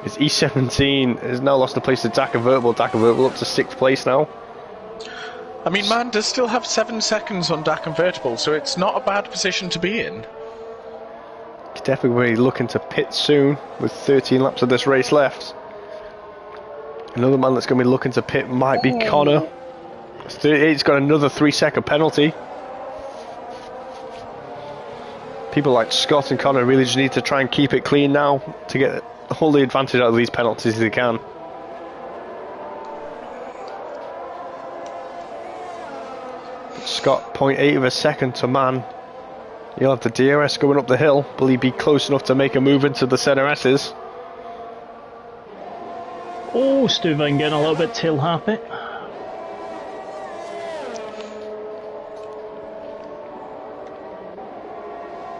It's E17 has now lost the place to Dak Convertible. Dak Convertible up to 6th place now. I mean, man does still have 7 seconds on Dak Convertible, so it's not a bad position to be in. He's definitely be looking to pit soon with 13 laps of this race left. Another man that's going to be looking to pit might be Connor. He's got another 3-second penalty. People like Scott and Connor really just need to try and keep it clean now to get all the advantage out of these penalties as they can. Scott 0.8 of a second to man. He'll have the DRS going up the hill. Will he be close enough to make a move into the centre S's? Oh, Stuyvesant getting a little bit tail happy.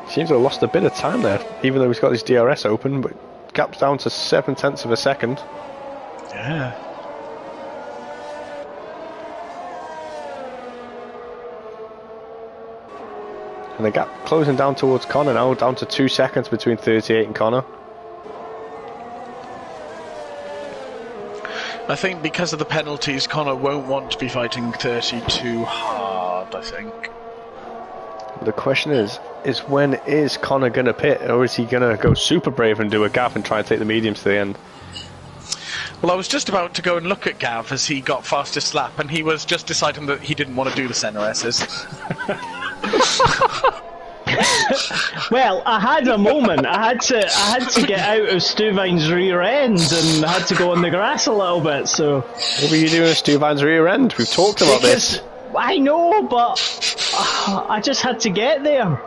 Seems to have lost a bit of time there, even though he's got his DRS open, but gap's down to 0.7 of a second. Yeah. And the gap closing down towards Connor now, down to 2 seconds between 38 and Connor. I think because of the penalties, Connor won't want to be fighting 30 too hard, I think. The question is when is Connor going to pit, or is he going to go super brave and do a gap and try and take the mediums to the end? Well, I was just about to go and look at Gav as he got fastest lap, and he was just deciding that he didn't want to do the centre S's. Well, I had a moment. I had to get out of Stuyvesant's rear end and I had to go on the grass a little bit. So what were you doing at Stuyvesant's rear end? We've talked about this. I know, but I just had to get there.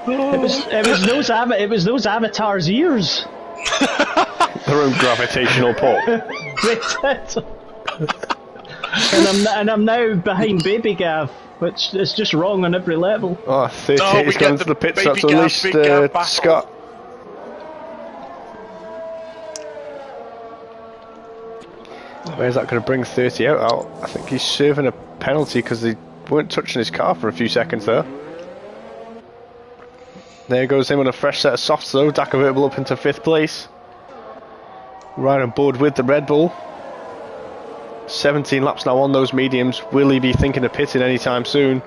It was those avatars' ears. Their own gravitational pull. and I'm now behind Baby Gav, which is just wrong on every level. Oh, 38 has gone to the pit stop to unleash Scott. Where's that going to bring 30 out? I think he's serving a penalty because they weren't touching his car for a few seconds there. There goes him on a fresh set of softs though. Dak Convertible up into 5th place. Right on board with the Red Bull. 17 laps now on those mediums. Will he be thinking of pitting anytime soon?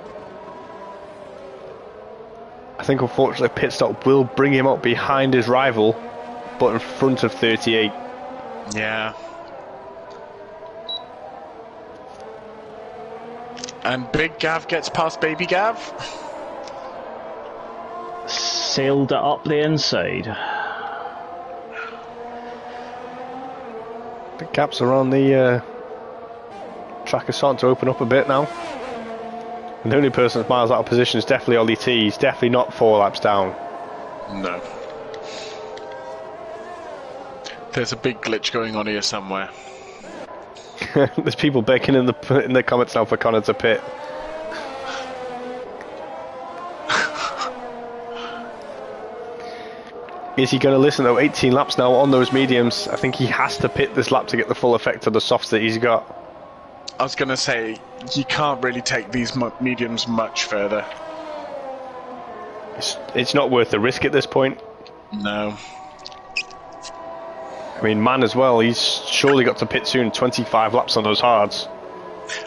I think unfortunately a pit stop will bring him up behind his rival, but in front of 38. Yeah. And Big Gav gets past Baby Gav. Sailed it up the inside. The gaps around the track are starting to open up a bit now. And the only person that's miles out of position is definitely Ollie T. He's definitely not 4 laps down. No. There's a big glitch going on here somewhere. There's people begging in the comments now for Connor to pit. Is he going to listen though? 18 laps now on those mediums. I think he has to pit this lap to get the full effect of the softs that he's got. I was going to say, you can't really take these mediums much further. It's not worth the risk at this point. No. I mean, man as well, he's surely got to pit soon. 25 laps on those hards.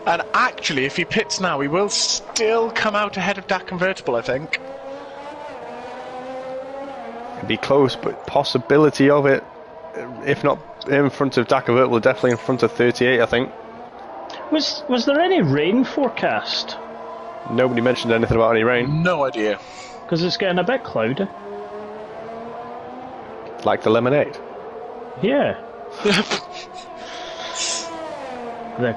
And actually, if he pits now, he will still come out ahead of Dak Convertible, I think. It'd be close, but possibility of it, if not in front of Dak Convertible, definitely in front of 38, I think. Was there any rain forecast? Nobody mentioned anything about any rain. No idea. Because it's getting a bit cloudy. Like the lemonade. Yeah. the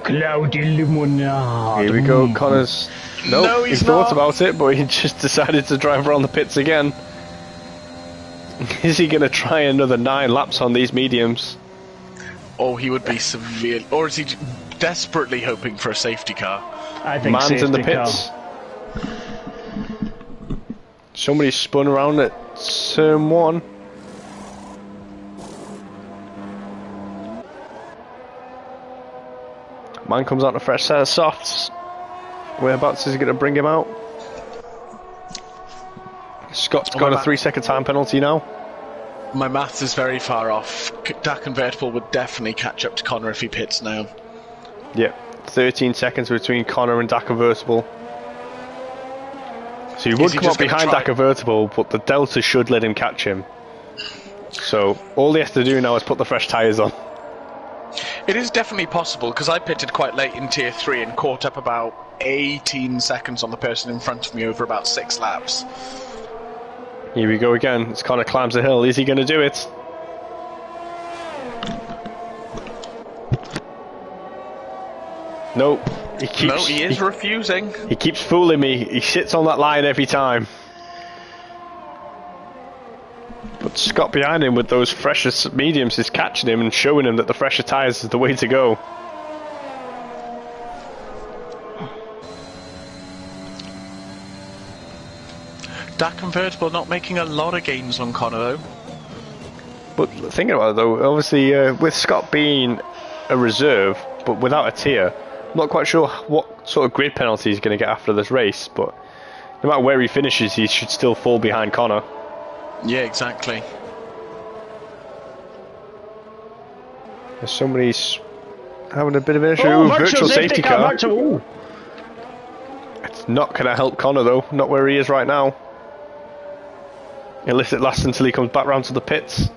cloudy lemonade. Here we go, Connor's... No, he he's thought not. about it, but he just decided to drive around the pits again. Is he going to try another 9 laps on these mediums? Or he would be severe... Or is he desperately hoping for a safety car? I think Man's in the safety pits. car. Somebody spun around at turn 1. Man comes out a fresh set of softs. Whereabouts is he going to bring him out? Scott's got a 3-second time penalty now. My maths is very far off. That convertible would definitely catch up to Connor if he pits now. Yeah, 13 seconds between Connor and that convertible. So he would come up behind that convertible, but the Delta should let him catch him. So all he has to do now is put the fresh tyres on. It is definitely possible, because I pitted quite late in Tier 3 and caught up about 18 seconds on the person in front of me over about 6 laps. Here we go again. As Connor climbs the hill. Is he going to do it? No. He is refusing. He keeps fooling me. He sits on that line every time. But Scott behind him with those fresher mediums is catching him and showing him that the fresher tyres is the way to go. That convertible not making a lot of gains on Connor though. But thinking about it though, obviously with Scott being a reserve but without a tier, I'm not quite sure what sort of grid penalty he's going to get after this race, but no matter where he finishes, he should still fall behind Connor. Yeah, exactly. Somebody's having a bit of an issue. Oh, virtual safety car. Virtual. It's not going to help Connor though, not where he is right now. Unless it lasts until he comes back round to the pits.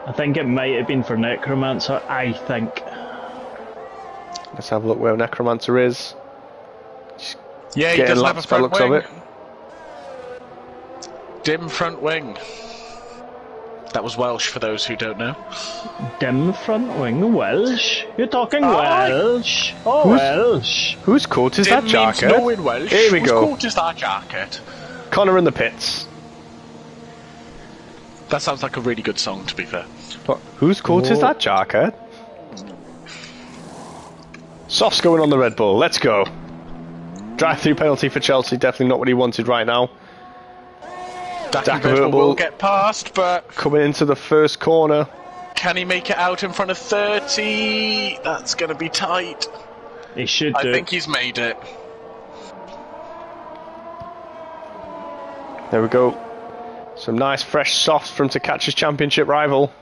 I think it might have been for Necromancer, I think. Let's have a look where Necromancer is. Yeah, he doesn't have a front wing. Of it. Dim front wing. That was Welsh for those who don't know. Dim front wing, Welsh? You're talking Welsh? Oh, Welsh. Whose coat is that jacket? No in Welsh. Here we go. Whose coat is that jacket? Connor in the pits. That sounds like a really good song, to be fair. What? Whose coat is that jacket? Soft's going on the Red Bull. Let's go. Drive-through penalty for Chelsea. Definitely not what he wanted right now. That will get past, but coming into the first corner. Can he make it out in front of 30? That's going to be tight. He should do. I think he's made it. There we go. Some nice fresh softs from to catch his championship rival.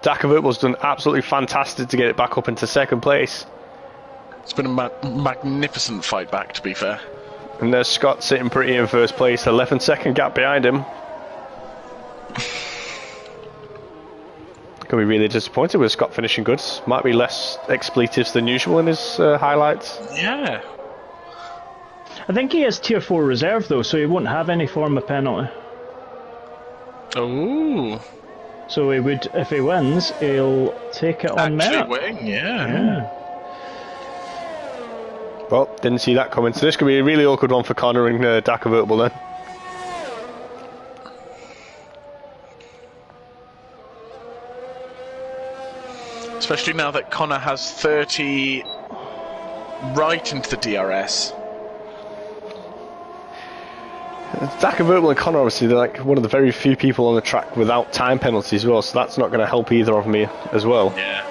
Dakovert's done absolutely fantastic to get it back up into second place. It's been a magnificent fight back, to be fair. And there's Scott sitting pretty in first place, 11-second gap behind him. Gonna be really disappointed with Scott finishing good. Might be less expletives than usual in his highlights. Yeah. I think he has tier 4 reserve though, so he won't have any form of penalty. Oh. So he would, if he wins, he'll take it on merit. Actually win, yeah. Well, didn't see that coming. So this could be a really awkward one for Connor and Dakovertable then. Especially now that Connor has 30 right into the DRS. Dakovertable and Connor, obviously, they're like one of the very few people on the track without time penalties as well, so that's not going to help either of me as well. Yeah.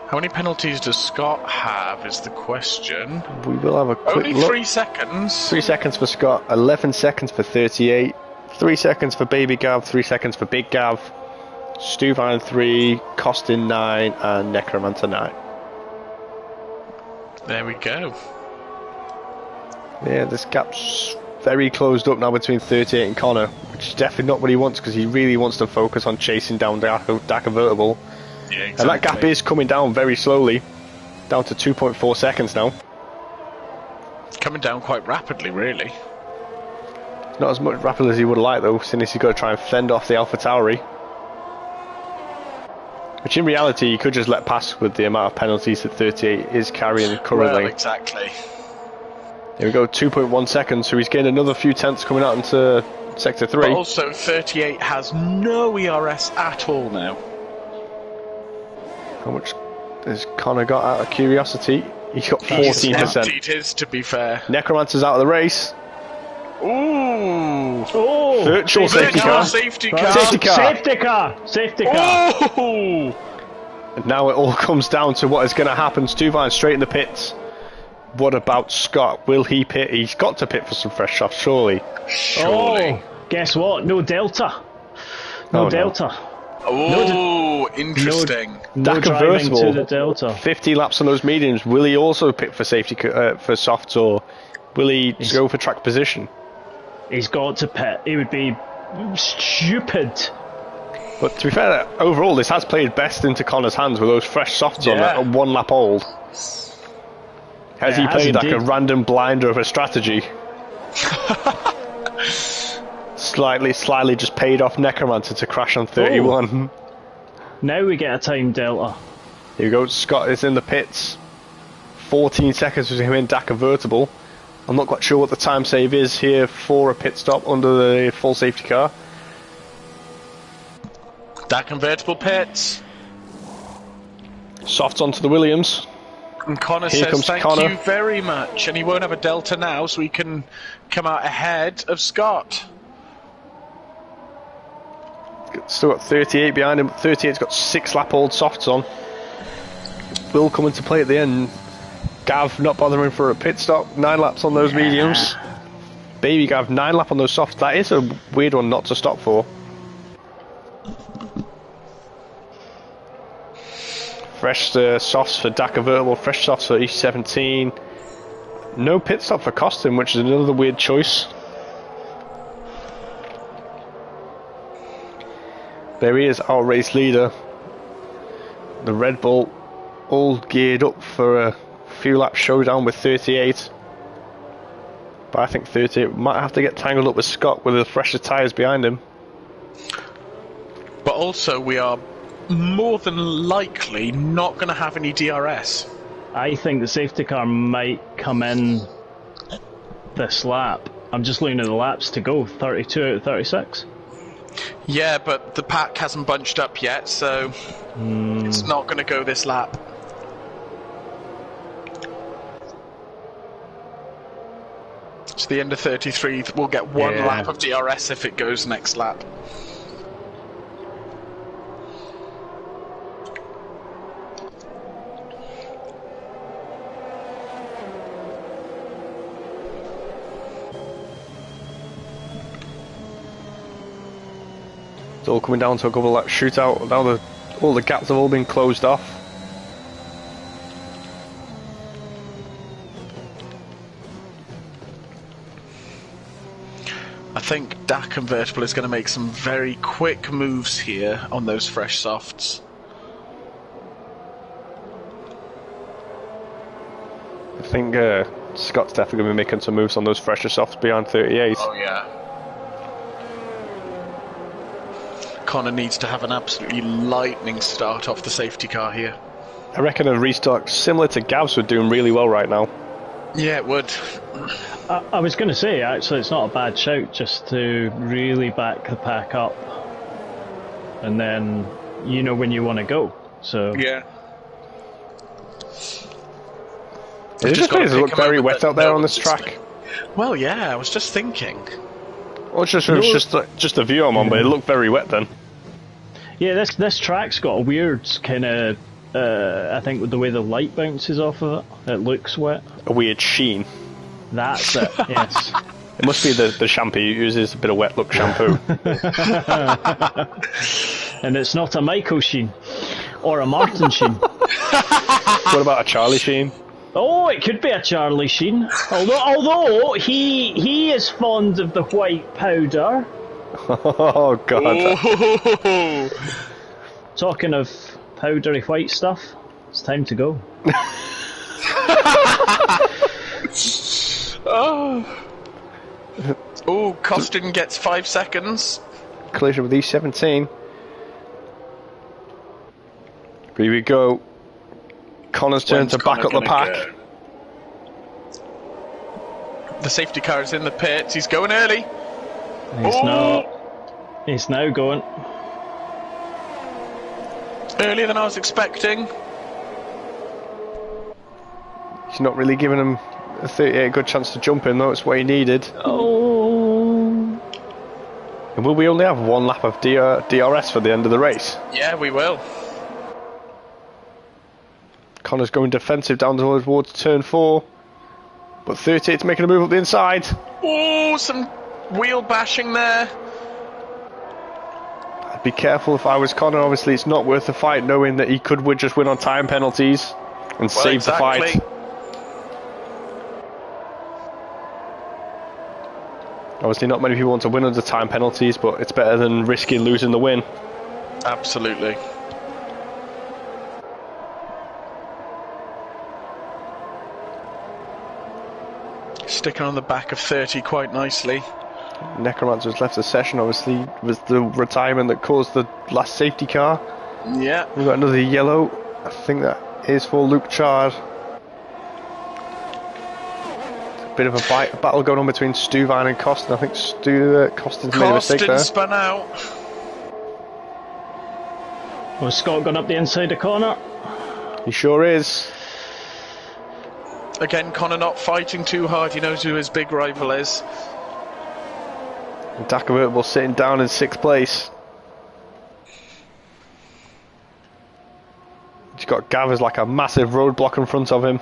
How many penalties does Scott have is the question. We will have a quick Only look. 3 seconds. 3 seconds for Scott, 11 seconds for 38, 3 seconds for Baby Gav, 3 seconds for Big Gav, Stuvine 3, Costin 9, and Necromancer 9. There we go. Yeah, this gap's very closed up now between 38 and Connor, which is definitely not what he wants because he really wants to focus on chasing down Dakovertable. Yeah, exactly. And that gap is coming down very slowly, down to 2.4 seconds now. Coming down quite rapidly, really. Not as much rapid as he would like though, since he's got to try and fend off the Alpha Tauri. Which in reality he could just let pass with the amount of penalties that 38 is carrying currently. Well, exactly. There we go, 2.1 seconds, so he's gained another few tenths coming out into Sector 3. But also 38 has no ERS at all now. How much has Connor got out of curiosity? He's got 14%. Emptied his, to be fair. Necromancer's out of the race. Ooh! Oh! Virtual safety car. Safety car. Safety car. Safety car! Safety car! Oh! And now it all comes down to what is going to happen. Stuvine straight in the pits. What about Scott? Will he pit? He's got to pit for some fresh softs, surely. Surely. Oh, guess what? No Delta. No Oh, no. Delta. Oh, interesting. No Dak driving convertible. to the Delta. 50 laps on those mediums. Will he also pit for safety for softs, or will he go for track position? He's got to pit. He would be stupid. But to be fair, overall, this has played best into Connor's hands with those fresh softs on Yeah. that 1 lap old. Has he It has played like a indeed. random blinder of a strategy? Slightly just paid off Necromancer to crash on 31. Now we get a time Delta. Here we go, Scott is in the pits. 14 seconds with him in Dak convertible. I'm not quite sure what the time save is here for a pit stop under the full safety car. That convertible pits. Softs onto the Williams. And Connor Here says comes thank Connor. you very much. And he won't have a Delta now, so he can come out ahead of Scott. Still got 38 behind him. 38's got 6 lap old softs on. Will come into play at the end. Gav not bothering for a pit stop. 9 laps on those mediums. Baby Gav, 9 lap on those softs. That is a weird one not to stop for. Fresh softs for Dak convertible. Fresh softs for E17. No pit stop for Costin, which is another weird choice. There he is, our race leader. The Red Bull all geared up for a few lap showdown with 38. But I think 38 might have to get tangled up with Scott with the fresher tyres behind him. But also, we are more than likely not going to have any DRS. I think the safety car might come in this lap. I'm just looking at the laps to go. 32 out of 36. Yeah, but the pack hasn't bunched up yet, so it's not going to go this lap. So the end of 33, we'll get one Yeah. lap of DRS if it goes next lap. It's all coming down to a couple of lap shootout. Now all the gaps have all been closed off. I think Dak Convertible is going to make some very quick moves here on those fresh softs. I think Scott's definitely going to be making some moves on those fresher softs beyond 38. Oh yeah. Connor needs to have an absolutely lightning start off the safety car here. I reckon a restart similar to Gav's would doing really well right now. Yeah, it would. I was going to say, actually, it's not a bad shout just to really back the pack up. And then you know when you want to go. So Yeah. It just gotta makes it pick look him very over wet the out there on nose, this isn't track. it? Well, yeah, I was just thinking. Well, it's just the view I'm on, but it looked very wet then. yeah, this track's got a weird kind of, I think with the way the light bounces off of it, it looks wet. A weird sheen. That's it, yes. It must be the shampoo he uses, a bit of wet look shampoo. And it's not a Michael Sheen or a Martin Sheen. What about a Charlie Sheen? Oh, it could be a Charlie Sheen. Although he is fond of the white powder. Oh god. Oh. Talking of powdery white stuff, it's time to go. Oh, Costin gets 5 seconds. Collision with E17. Here we go. Connor's turn When's to back Connor up the gonna pack. go? The safety car is in the pits. He's going early. He's now going. Earlier than I was expecting. He's not really giving him a 38 good chance to jump in, though. It's what he needed. Oh. And will we only have one lap of DRS for the end of the race? Yeah, we will. Connor's going defensive down towards turn 4. But 38's making a move up the inside. Oh, some wheel bashing there. I'd be careful if I was Connor. Obviously, it's not worth the fight, knowing that he could just win on time penalties and save the fight. Obviously, not many people want to win under time penalties, but it's better than risking losing the win. Absolutely. Sticking on the back of 30 quite nicely. Necromancer's left the session, obviously, with the retirement that caused the last safety car. Yeah. We've got another yellow. I think that is for Luke Chard. Bit of a battle going on between Stuvine and Costin. I think Costin's made a mistake there. Costin spun out. Oh, Scott gone up the inside the corner. He sure is. Again, Connor not fighting too hard. He knows who his big rival is. Dakovertible sitting down in 6th place. He's got Gavers like a massive roadblock in front of him.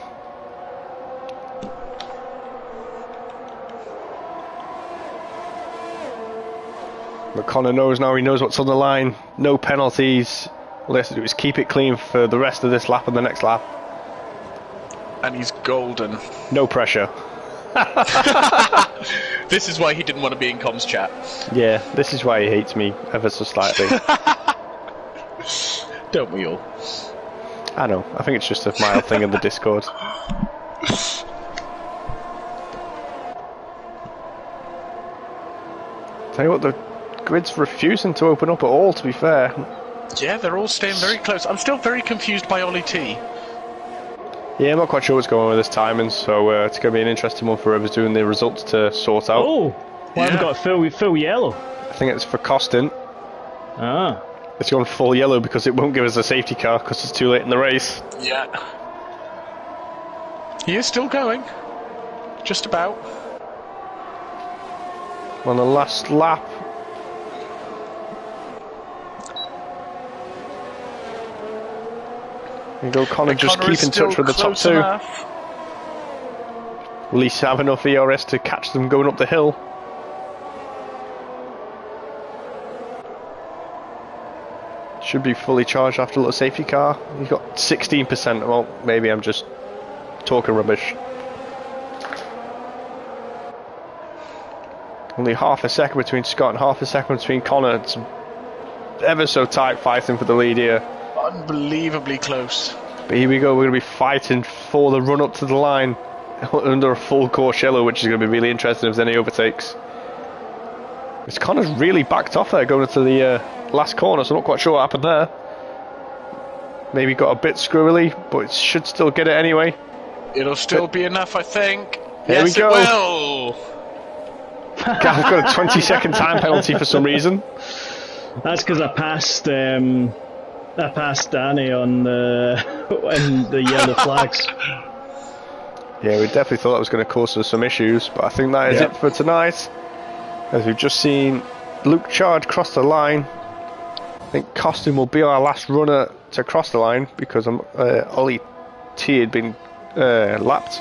But Connor knows now, he knows what's on the line. No penalties. All he has to do is keep it clean for the rest of this lap and the next lap. And he's golden. No pressure. This is why he didn't want to be in comms chat. Yeah, this is why he hates me ever so slightly. Don't we all? I know, I think it's just a mild thing in the Discord. Tell you what, the grid's refusing to open up at all, to be fair. Yeah, they're all staying very close. I'm still very confused by Ollie T. Yeah, I'm not quite sure what's going on with this timing, so it's going to be an interesting one for whoever's doing the results to sort out. Oh, why have we got full yellow? I think it's for Costin. Ah. It's gone full yellow because it won't give us a safety car because it's too late in the race. Yeah. He is still going. Just about. On the last lap. There you go, Connor, just keep in touch with the top two. Enough. Will he have enough ERS to catch them going up the hill? Should be fully charged after a little safety car. He's got 16%. Well, maybe I'm just talking rubbish. Only half a second between Scott and half a second between Connor. It's ever so tight fighting for the lead here. Unbelievably close. But here we go, we're going to be fighting for the run up to the line under a full course yellow, which is going to be really interesting if there's any overtakes. It's Connor's really backed off there going into the last corner, so I'm not quite sure what happened there. Maybe got a bit squirrely, but it should still get it anyway. It'll still be enough, I think. Here yes, we go. It will. Gav's got a 20-second time penalty for some reason. That's because I passed Danny on the yellow flags. Yeah, we definitely thought that was going to cause us some issues, but I think that is it for tonight. As we've just seen Luke Chard cross the line. I think Costin will be our last runner to cross the line because Ollie T had been lapped.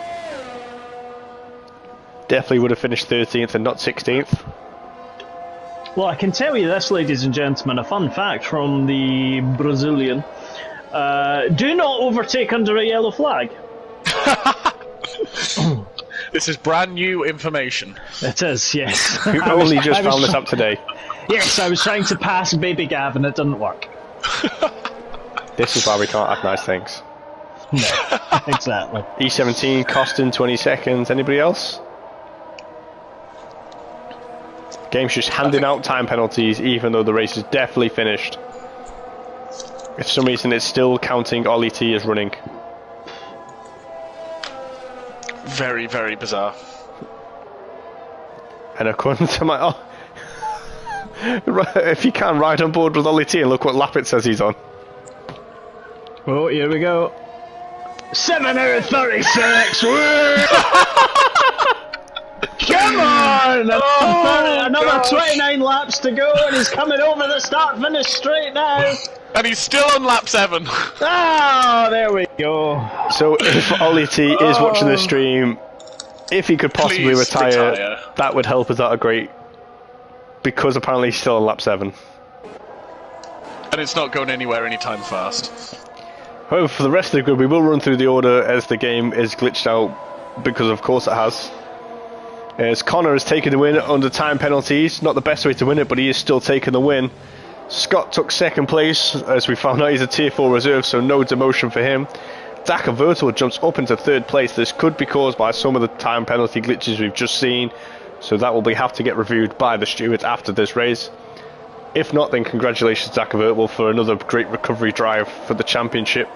Definitely would have finished 13th and not 16th. Well, I can tell you this, ladies and gentlemen, a fun fact from the Brazilian. Do not overtake under a yellow flag. This is brand new information. It is, yes. You only just found this up today. Yes, I was trying to pass Baby Gav and it didn't work. This is why we can't have nice things. No, exactly. E17 costing 20 seconds. Anybody else? Game's just handing out time penalties even though the race is definitely finished. If for some reason it's still counting Ollie T as running. Very, very bizarre. And according to my... if you can ride on board with Ollie T and look what lap it says he's on. Oh, here we go. 7 out of 36! Come on! Another 29 laps to go and he's coming over the start-finish straight now. And he's still on lap 7. Ah, there we go. So if Ollie T is watching the stream, If he could possibly Please retire, that would help us out a great. Because apparently he's still on lap 7. And it's not going anywhere anytime fast. However, for the rest of the grid, we will run through the order as the game is glitched out, because of course it has. As Connor has taken the win under time penalties, not the best way to win it, but he is still taking the win. Scott took second place, as we found out he's a tier 4 reserve, so no demotion for him. Dakar Virtual jumps up into third place. This could be caused by some of the time penalty glitches we've just seen, so that will have to get reviewed by the stewards after this race. If not, then congratulations Dakar Virtual for another great recovery drive for the championship.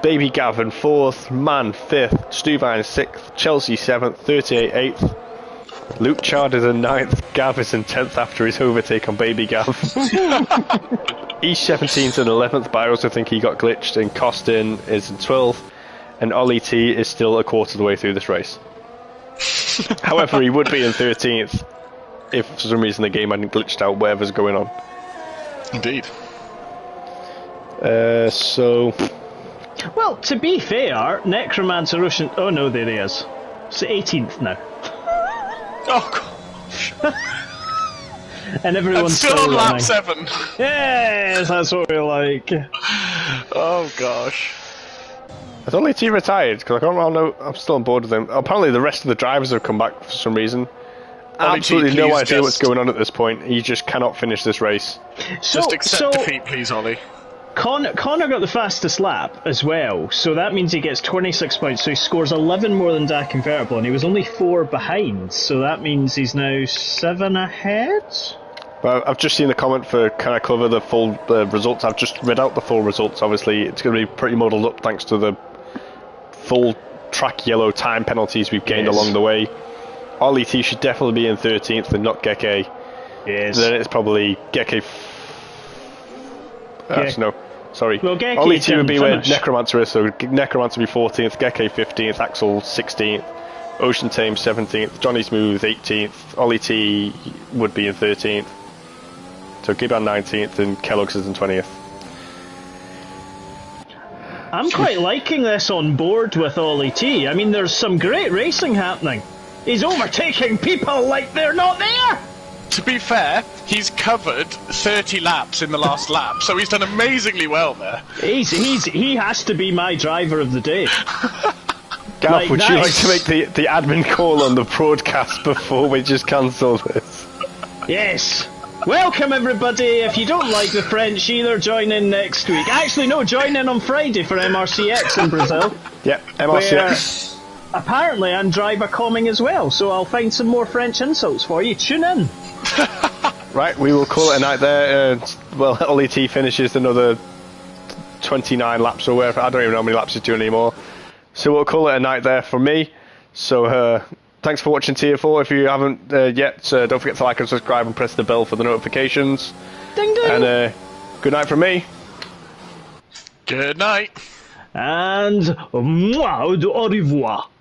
Baby Gavin 4th, Man 5th, Stuvine 6th, Chelsea 7th, 38 8th. Luke Chard is in 9th, Gav is in 10th after his overtake on Baby Gav. He's 17th and 11th, but I also think he got glitched, and Costin is in 12th, and Ollie T is still a quarter of the way through this race. However, he would be in 13th if for some reason the game hadn't glitched out, whatever's going on. Indeed. Well, to be fair, Necromancer Ocean... Oh no, there he is. It's 18th now. Oh, gosh. And everyone's still on lap running. 7. Yes, that's what we like. Oh, gosh. Has Ollie T retired? Because I don't know, I'm still on board with him. Apparently the rest of the drivers have come back for some reason. Absolutely no idea what's going on at this point. He just cannot finish this race. Just accept defeat, please, Ollie. Connor got the fastest lap as well, so that means he gets 26 points, so he scores 11 more than Dak Convertible, and he was only 4 behind, so that means he's now 7 ahead? Well, I've just seen the comment for can I cover the full results. I've just read out the full results. Obviously, it's going to be pretty muddled up thanks to the full track yellow time penalties we've gained along the way. Ollie T should definitely be in 13th and not Geke. Yes. Then it's probably Geke. No, sorry. Well, Ollie T would be where Necromancer is, so Necromancer would be 14th, Geke 15th, Axel 16th, Ocean Tame 17th, Johnny Smooth 18th, Ollie T would be in 13th, so Gibbon 19th, and Kellogg's is in 20th. I'm quite liking this on board with Ollie T. I mean, there's some great racing happening. He's overtaking people like they're not there! To be fair, he's covered 30 laps in the last lap, so he's done amazingly well there. He has to be my driver of the day. Gav, would you like to make the admin call on the broadcast before we just cancel this? Yes. Welcome everybody. If you don't like the French either, join in next week. Actually, no, join in on Friday for MRCX in Brazil. Yep, MRCX. Apparently I'm driver calming as well, so I'll find some more French insults for you. Tune in. Right, we will call it a night there. Well, Ollie T finishes another 29 laps or whatever. I don't even know how many laps he's doing anymore. So we'll call it a night there for me. So thanks for watching Tier 4. If you haven't yet, don't forget to like and subscribe and press the bell for the notifications. Ding ding! And good night from me. Good night. And au revoir.